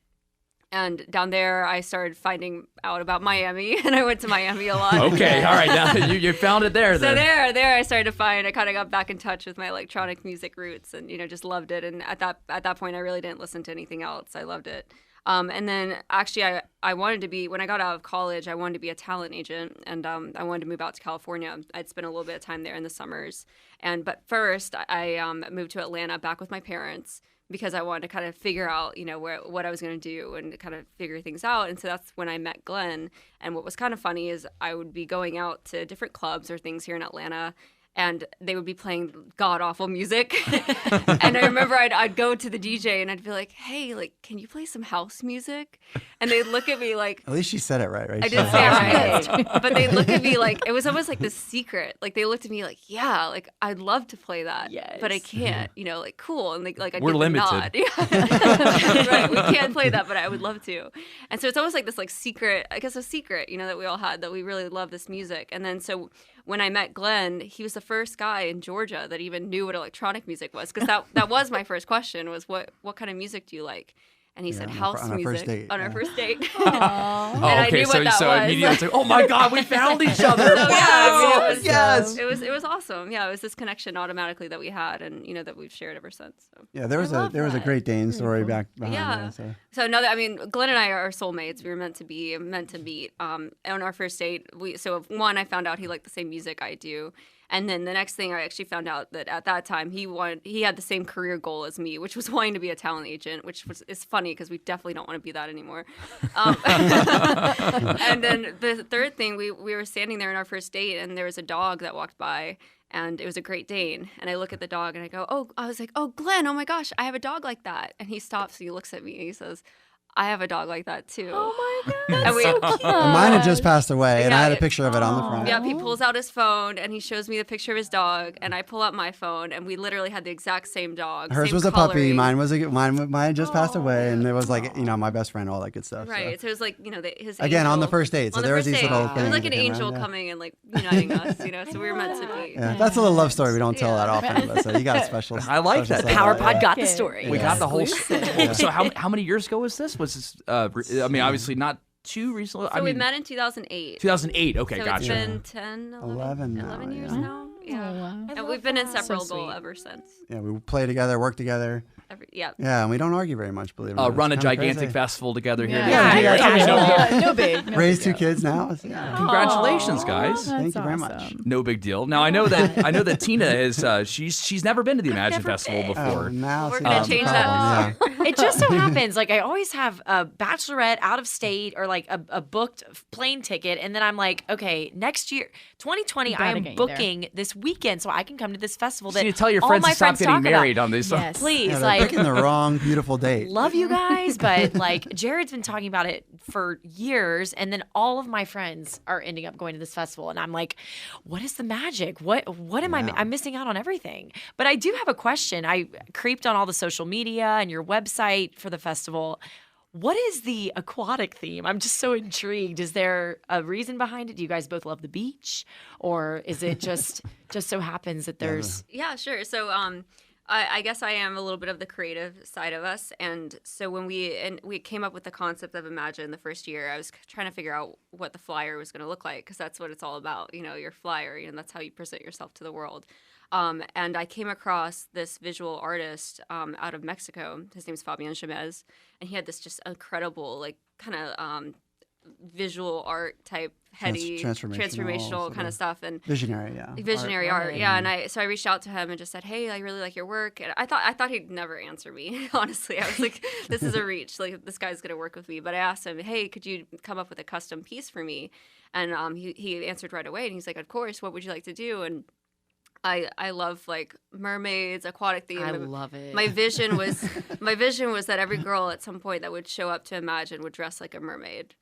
And down there, I started finding out about Miami, and I went to Miami a lot. Okay, all right. Now you found it there. So then. there I started to find. I kind of got back in touch with my electronic music roots, and just loved it. And at that point, I really didn't listen to anything else. I loved it. And then actually, I wanted to be, when I got out of college, I wanted to be a talent agent, and I wanted to move out to California. I'd spent a little bit of time there in the summers, but first I moved to Atlanta back with my parents, because I wanted to kind of figure out, what I was going to do and kind of figure things out. And so that's when I met Glenn. And what was kind of funny is I would be going out to different clubs or things here in Atlanta, and they would be playing god-awful music. And I remember I'd go to the DJ and I'd be like, hey, like, can you play some house music? And they'd look at me like... At least she said it right? I did say it right. But they'd look at me like, it was almost like this secret. Like, they looked at me like, yeah, like, I'd love to play that, but I can't, you know, like, cool. And like, I'd We're get limited. the nod. Right, we can't play that, but I would love to. And so it's almost like this like secret, I guess a secret, you know, that we all had, that we really love this music. And then so when I met Glenn, he was the first guy in Georgia that even knew what electronic music was, because that was my first question, was what kind of music do you like? And he said house music on our first date. And I knew what that was. Immediately it's like, oh my God, we found each other. So, Yes. It was awesome. Yeah, it was this connection automatically that we had, and you know, that we've shared ever since. So. Yeah, there was a Great Dane story back behind that. So another, I mean, Glenn and I are soulmates. We were meant to meet. On our first date, I found out he liked the same music I do. And then the next thing, I actually found out that at that time he had the same career goal as me, which was wanting to be a talent agent, is funny because we definitely don't want to be that anymore. And then the third thing, we were standing there on our first date, and there was a dog that walked by, and it was a Great Dane. And I look at the dog and I was like, oh, Glenn, oh my gosh, I have a dog like that. And he stops, and he looks at me and he says, I have a dog like that too. Oh my God. And So cute. And mine had just passed away, and I had a picture of it on the front. Yeah, he pulls out his phone and he shows me the picture of his dog, and I pull out my phone, and we literally had the exact same dog. Hers same was a puppy. coloring. Mine had just passed away, and it was like, you know, my best friend, all that good stuff. Right. So it was like, you know, his Again, angel, on the first date. So on the there was first these date. little It things. was like an that came angel around, coming and like uniting us, you know. So we were meant to be. Yeah, that's a little love story we don't tell that often. But so you got a special. I like that. The Power Pod got the story. We got the whole. So how many years ago was this? Was this? I mean, obviously not too recently. So we met in 2008. 2008. Okay, so gotcha. It's been 11 years now. Yeah. wow. And we've been inseparable ever since. Yeah, we play together, work together. Yeah, and we don't argue very much, believe it or not. Run a It's kinda gigantic crazy. festival together here. No big. Raised two kids now. Congratulations, guys! Thank you very much. No big deal. Now I know that Tina is. She's never been to the Imagine Festival before. Now we're gonna change that. It just so happens, like I always have a bachelorette out of state or like a booked plane ticket, and then I'm like, okay, next year, 2020, I am booking this weekend so I can come to this festival. That you need to tell your all friends my to stop friends getting talk married about. on this. Yes. Please, Yeah, like picking the wrong beautiful date. love you guys, but like Jared's been talking about it for years, and then all of my friends are ending up going to this festival, and I'm like, what is the magic? What am I'm missing out on everything. But I do have a question. I creeped on all the social media and your website for the festival. What is the aquatic theme? I'm just so intrigued. Is there a reason behind it? Do you guys both love the beach, or is it just so happens that there's? Yeah, sure. So I guess I am a little bit of the creative side of us, and so when we came up with the concept of Imagine the first year, I was trying to figure out what the flyer was going to look like, because that's what it's all about. You know, your flyer. You know, that's how you present yourself to the world. And I came across this visual artist out of Mexico. His name's Fabian Chamez, and he had this just incredible, like, kind of visual art type, heady, transformational kind of stuff, and visionary, art. Yeah. And so I reached out to him and just said, "Hey, I really like your work." And I thought he'd never answer me. Honestly, I was like, "This is a reach. Like, this guy's gonna work with me." But I asked him, "Hey, could you come up with a custom piece for me?" And he answered right away, and he's like, "Of course. What would you like to do?" And I love like mermaids, aquatic theme. I love it. My vision was that every girl at some point that would show up to Imagine would dress like a mermaid.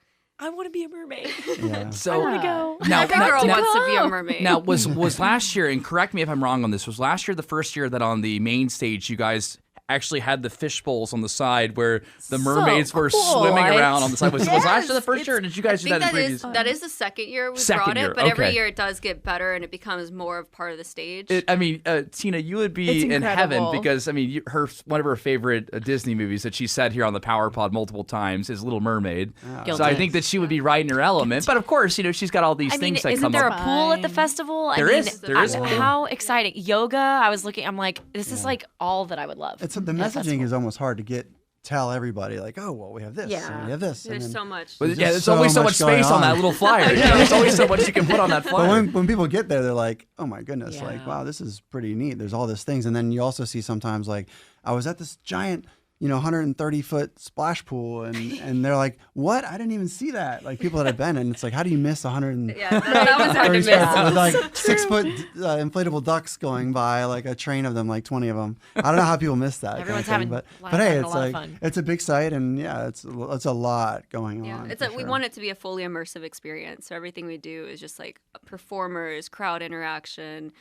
I want to be a mermaid. Yeah. So I want to go. Every girl wants to be a mermaid. Now, was last year, and correct me if I'm wrong on this, was last year the first year that on the main stage you guys actually had the fish bowls on the side where the mermaids were swimming around on the side? Was last year the first year, or did you guys do that in previous? That is the second year we Second brought year, it, but every okay. year it does get better and it becomes more of part of the stage. Tina, you would be in heaven because, I mean, one of her favorite Disney movies that she said here on the Power Pod multiple times is Little Mermaid. Oh. So I think that she would be right in her element. But of course, you know, she's got all these things that isn't come there up. a pool at the festival? There is a pool. How exciting. Yoga, I was looking, I'm like, this is like all that I would love. The messaging is almost hard to tell everybody, like, oh, well, we have this, and we have this. There's so much. There's always so much space on that little flyer. There's always so much you can put on that flyer. But when people get there, they're like, oh my goodness, like, wow, this is pretty neat. There's all these things. And then you also see sometimes, like, I was at this giant 130-foot splash pool, and they're like, what? I didn't even see that. Like people that have been, and it's like, how do you miss 130 that was hard to miss. with like 6-foot inflatable ducks going by, like a train of them, like 20 of them. I don't know how people miss that. Everyone's kind of having, thing, but hey, a it's lot like of fun. it's a big site, and yeah, it's a lot going on. We want it to be a fully immersive experience. So everything we do is just like performers, crowd interaction,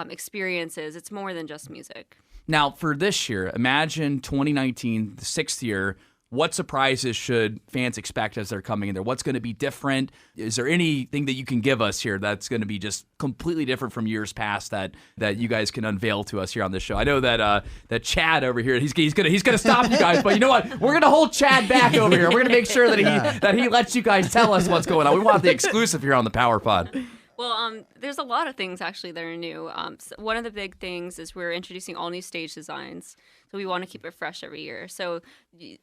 experiences. It's more than just music. Now, for this year, imagine 2019, the 6th year. What surprises should fans expect as they're coming in there? What's going to be different? Is there anything that you can give us here that's going to be just completely different from years past that you guys can unveil to us here on this show? I know that Chad over here, he's gonna stop you guys, but you know what? We're gonna hold Chad back over here. We're gonna make sure that he lets you guys tell us what's going on. We want the exclusive here on the Power Pod. Well, there's a lot of things actually that are new. So one of the big things is we're introducing all new stage designs. So we want to keep it fresh every year. So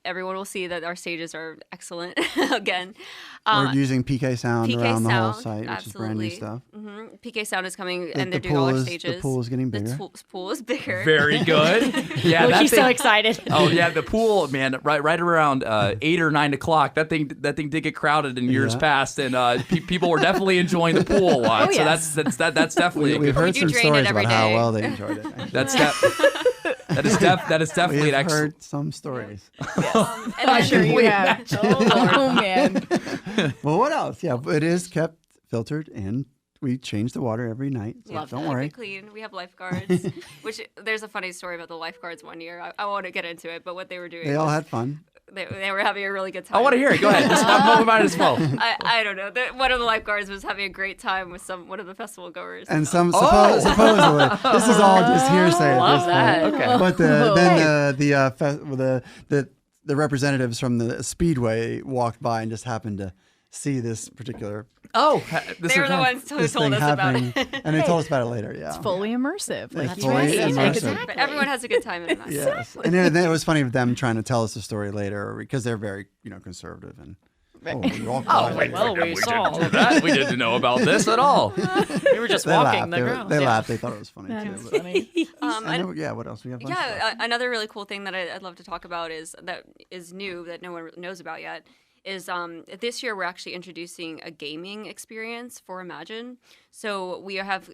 everyone will see that our stages are excellent again. We're using PK Sound around the whole Sound, site, which is brand new stuff. Mm-hmm. PK Sound is coming, and they're doing all our stages. The pool is getting bigger. The pool is bigger. Very good. Yeah, he's so excited. Oh yeah, the pool, man. Right around 8 or 9 o'clock. That thing did get crowded in years past, and people were definitely enjoying the pool a lot. Oh, yes. So that's definitely. We've heard some stories about how day. well they enjoyed it. Actually. That is definitely We've an excellent. heard some stories. I'm sure you have. Oh man. Well, what else? Yeah, it is kept filtered, and we change the water every night. So don't worry. Clean. We have lifeguards. Which there's a funny story about the lifeguards one year. I won't get into it, but what they were doing. They all had fun. They were having a really good time. I want to hear it. Go ahead. Just might as well. I don't know. One of the lifeguards was having a great time with one of the festival goers. And supposedly, this is all just hearsay at this point. Okay. But the representatives from the Speedway walked by and just happened to see this particular. They were the ones who told us about it. And they told us about it later, yeah. It's fully immersive. Like It's fully immersive. Exactly. Everyone has a good time in it. Yes. And then it was funny with them trying to tell us the story later because they're very, conservative and we saw. We didn't know about this at all. We were just walking the ground. They laughed. They thought it was funny too. Funny. What else we have? Another really cool thing that I'd love to talk about is new that no one knows about yet. Is this year we're actually introducing a gaming experience for Imagine. So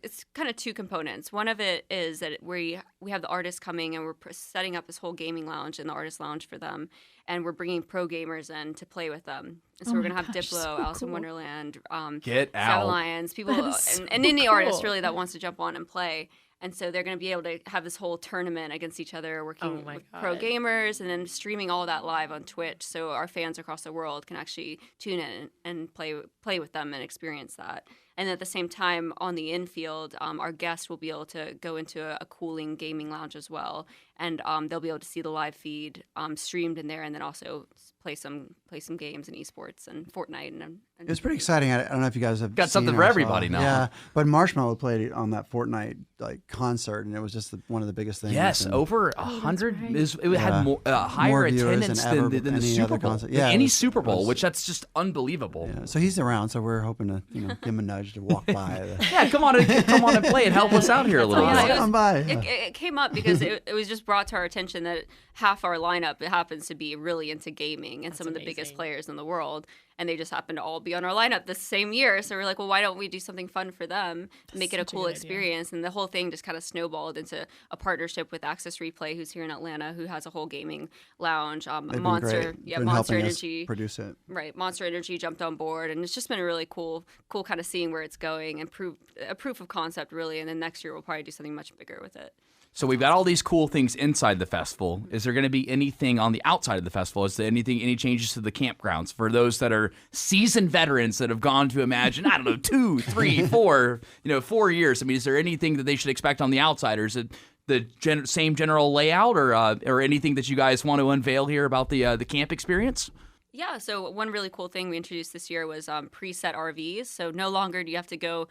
it's kind of two components. One of it is that we have the artists coming and we're setting up this whole gaming lounge and the artist lounge for them, and we're bringing pro gamers in to play with them. And so we're gonna have Diplo, so Alice in cool. Wonderland, Get Seven out. Lions, people, So and indie artists cool. really that wants to jump on and play. And so they're going to be able to have this whole tournament against each other, working with pro gamers, and then streaming all that live on Twitch. So our fans across the world can actually tune in and play with them and experience that. And at the same time, on the infield, our guests will be able to go into a cooling gaming lounge as well, and they'll be able to see the live feed streamed in there, and then also play some games and esports and Fortnite. And it was pretty exciting. I don't know if you guys have got something seen for or everybody saw. now. Yeah, but Marshmallow played on that Fortnite concert, and it was just one of the biggest things. Yes, and over 100. It had more, higher more viewers attendance than than the any Super other Bowl. concert. Than Yeah, any it was- Super Bowl, it was- which that's just unbelievable. Yeah, so he's around, so we're hoping to give him a nudge to walk by. Yeah, come on and play and help us out here a little bit. Come by. It came up because it was just brought to our attention that half our lineup happens to be really into gaming and some of the biggest players in the world, and they just happen to all be on our lineup this same year. So we're like, well, why don't we do something fun for them, make it a cool experience? And the whole thing just kind of snowballed into a partnership with Access Replay, who's here in Atlanta, who has a whole gaming lounge. They've Monster, been great. Been Monster helping us Energy produce it. Right, Monster Energy jumped on board, and it's just been a really cool kind of seeing where it's going and a proof of concept, really. And then next year we'll probably do something much bigger with it. So we've got all these cool things inside the festival. Is there going to be anything on the outside of the festival? Is there any changes to the campgrounds for those that are seasoned veterans that have gone to Imagine, I don't know, 2, 3, 4, 4 years? I mean, is there anything that they should expect on the outside, or is it the same general layout, or anything that you guys want to unveil here about the camp experience? Yeah, so one really cool thing we introduced this year was preset RVs. So no longer do you have to go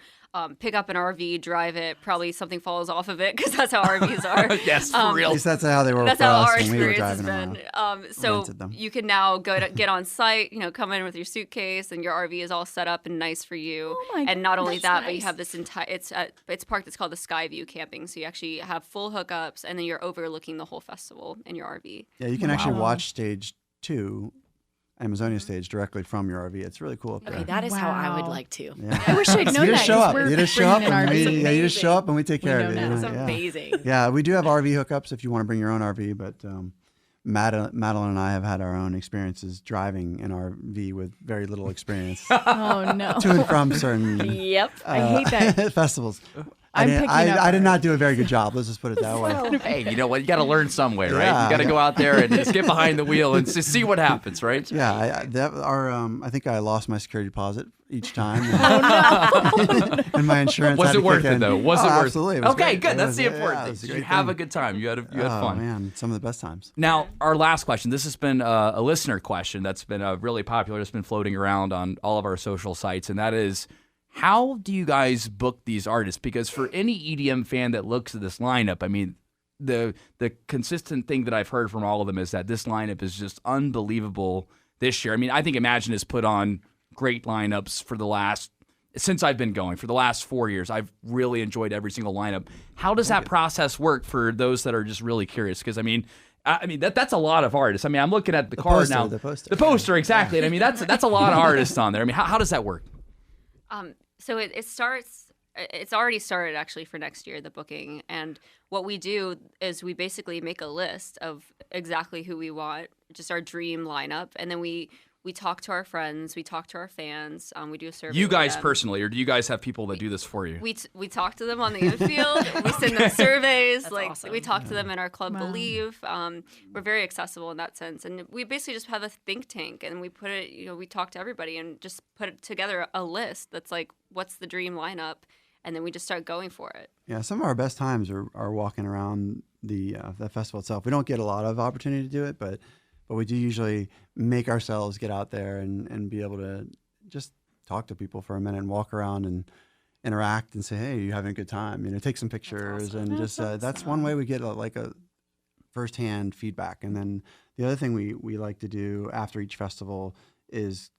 pick up an RV, drive it, probably something falls off of it, because that's how RVs are. Yes, for real. At least that's how they were That's for how us our when we were experience has driving been. around. So Rented them. you can now get on site, come in with your suitcase, and your RV is all set up and nice for you. Oh my and not God, only that's that, but you nice. have this entire, it's parked, it's called the Skyview camping. So you actually have full hookups, and then you're overlooking the whole festival in your RV. Yeah, you can actually watch stage 2, Amazonia stage, directly from your RV. It's really cool up there. Okay, that is how I would like to. Yeah. I wish I'd known You that. just show 'cause up. we're You just show up, bringing an and RV. you just show up, and we take care know of it. now. you know, That's yeah. amazing. Yeah, we do have RV hookups if you want to bring your own RV, but Madeline and I have had our own experiences driving an RV with very little experience. Oh, no. To and from certain Yep. I hate that. festivals. I'm picking up I did on not do a very good job. Let's just put it that way. Hey, you know what? You got to learn some way, right? Yeah, You got to yeah. go out there and just get behind the wheel and just see what happens, right? Yeah, I think I lost my security deposit each time. And my insurance. Was had it to worth kick in. Though? Was it worth absolutely. it? It was Okay, great. good. It That's was- the yeah, important it thing. was a You great have thing. a good time. You had Oh fun. man, some of the best times. Now, our last question. This has been a listener question that's been really popular. It's been floating around on all of our social sites, and that is, how do you guys book these artists? Because for any EDM fan that looks at this lineup, I mean, the consistent thing that I've heard from all of them is that this lineup is just unbelievable this year. I mean, I think Imagine has put on great lineups since I've been going. For the last 4 years, I've really enjoyed every single lineup. How does that process work for those that are just really curious? Because I mean, that's a lot of artists. I mean, I'm looking at the card poster, now. the poster. The poster, exactly. And I mean, that's a lot of artists on there. I mean, how does that work? So it starts. It's already started actually for next year, the booking. And what we do is we basically make a list of exactly who we want, just our dream lineup, and then we talk to our friends, we talk to our fans, we do a survey. You with guys them. personally, or do you guys have people that do this for you? We talk to them on the infield. We send them surveys. That's like awesome. we talk to them in our club. Wow. Believe. We're very accessible in that sense, and we basically just have a think tank, and we put it. We talk to everybody and just put together a list that's like, what's the dream lineup, and then we just start going for it. Yeah, some of our best times are walking around the festival itself. We don't get a lot of opportunity to do it, but we do usually make ourselves get out there and be able to just talk to people for a minute and walk around and interact and say, hey, you having a good time? Take some pictures and just that's one way we get a firsthand feedback. And then the other thing we like to do after each festival is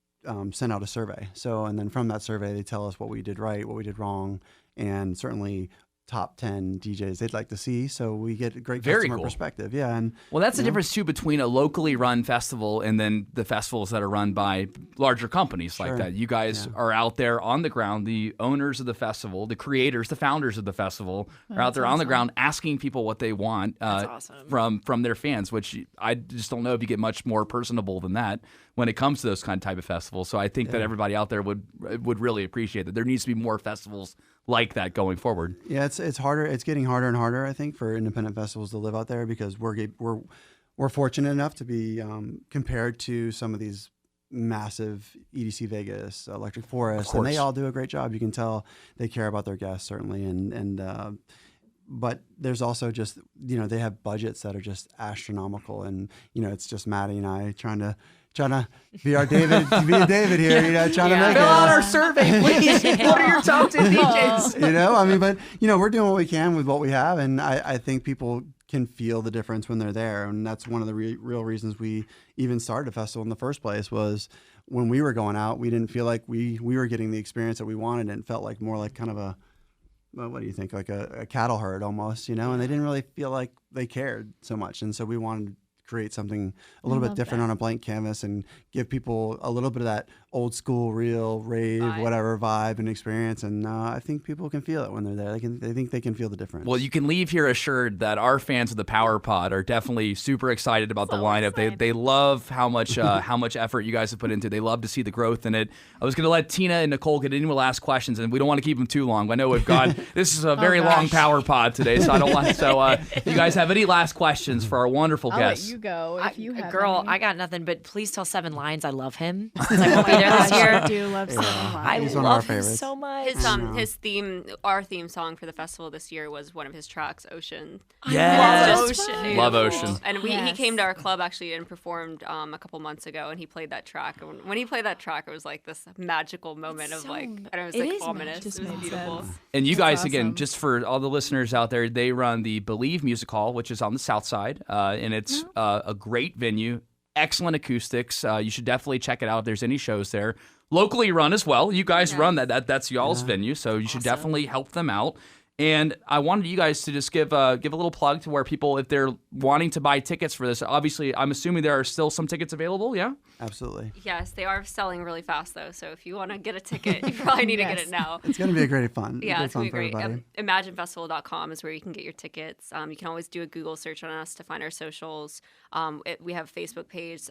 send out a survey. And then from that survey, they tell us what we did right, what we did wrong, and certainly top 10 DJs they'd like to see. So we get a great Very customer cool. perspective. Yeah. And Well, that's the difference, too, between a locally run festival and then the festivals that are run by larger companies like Sure. that. You guys are out there on the ground. The owners of the festival, the creators, the founders of the festival are out there on the ground asking people what they want from their fans, which I just don't know if you get much more personable than that when it comes to those kind of type of festivals. So I think that everybody out there would really appreciate that. There needs to be more festivals like that going forward. yeah, it's harder. It's getting harder and harder, I think, for independent festivals to live out there because we're fortunate enough to be compared to some of these massive EDC Vegas, Electric Forest, and they all do a great job. You can tell they care about their guests certainly, but there's also just they have budgets that are just astronomical, and it's just Maddie and I trying to be our David, here, trying to make Fill out our survey, please. What are your top 10 DJs? But we're doing what we can with what we have, and I think people can feel the difference when they're there, and that's one of the real reasons we even started a festival in the first place. Was when we were going out, we didn't feel like we were getting the experience that we wanted, and it felt like more like kind of what do you think, like a cattle herd almost, and they didn't really feel like they cared so much, and so we wanted to create something a little bit different on a blank canvas and give people a little bit of that old school, real rave, whatever vibe and experience. And I think people can feel it when they're there. They think they can feel the difference. Well, you can leave here assured that our fans of the Power Pod are definitely super excited about the lineup. They love how much effort you guys have put into it. They love to see the growth in it. I was going to let Tina and Nicole get into the last questions, and we don't want to keep them too long. I know we've got this is a very long Power Pod today, so I don't want. So, if you guys have any last questions for our wonderful I'll guests? let you go if you have Girl, any. I got nothing, but please tell Seven Lions I love him. I won't be there this year. I do love Silent Bob. I He's one of our love him favorites. so much. Our theme song for the festival this year was one of his tracks, Ocean. Yes. Ocean. Love Ocean. And he came to our club actually and performed a couple months ago, and he played that track. And when he played that track, it was like this magical moment of like, I don't know, it was like ominous. It was beautiful. And you guys, again, just for all the listeners out there, they run the Believe Music Hall, which is on the south side, and it's a great venue, excellent acoustics. You should definitely check it out if there's any shows there. Locally run as well. You guys run that's y'all's venue, so you should definitely help them out. And I wanted you guys to just give a little plug to where people, if they're wanting to buy tickets for this, obviously, I'm assuming there are still some tickets available, yeah? Absolutely. Yes, they are selling really fast, though. So if you want to get a ticket, you probably need to get it now. It's going to be a great fun. Yeah, it's going to be great. Everybody. ImagineFestival.com is where you can get your tickets. You can always do a Google search on us to find our socials. We have a Facebook page.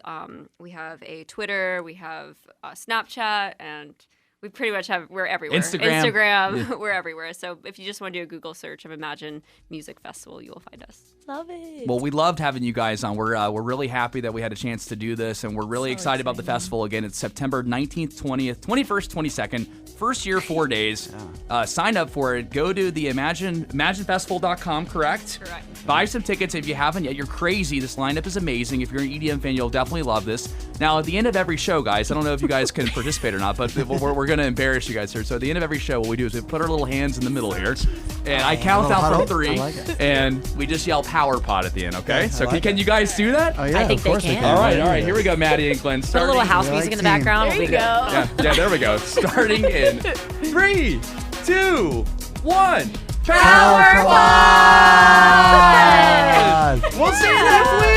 We have a Twitter. We have a Snapchat. And we pretty much we're everywhere. Instagram, we're everywhere. So if you just want to do a Google search of Imagine Music Festival, you will find us. Love it. Well, we loved having you guys on. We're really happy that we had a chance to do this, and we're really excited about the festival. Again, it's September 19th, 20th, 21st, 22nd. First year, 4 days. Sign up for it. Go to the ImagineFestival.com, correct? Correct. Buy some tickets if you haven't yet. You're crazy. This lineup is amazing. If you're an EDM fan, you'll definitely love this. Now, at the end of every show, guys, I don't know if you guys can participate or not, but we're going to embarrass you guys here. So at the end of every show, what we do is we put our little hands in the middle here, and I count down from 3, and we just yell Power Pod at the end, okay? So can you guys do that? Oh, yeah, I think of course they can. All right. Here we go, Maddy and Glenn. Put a little house music in the background. There you go. Yeah, there we go. Starting in 3, 2, 1. Power Pod! We'll see you next week.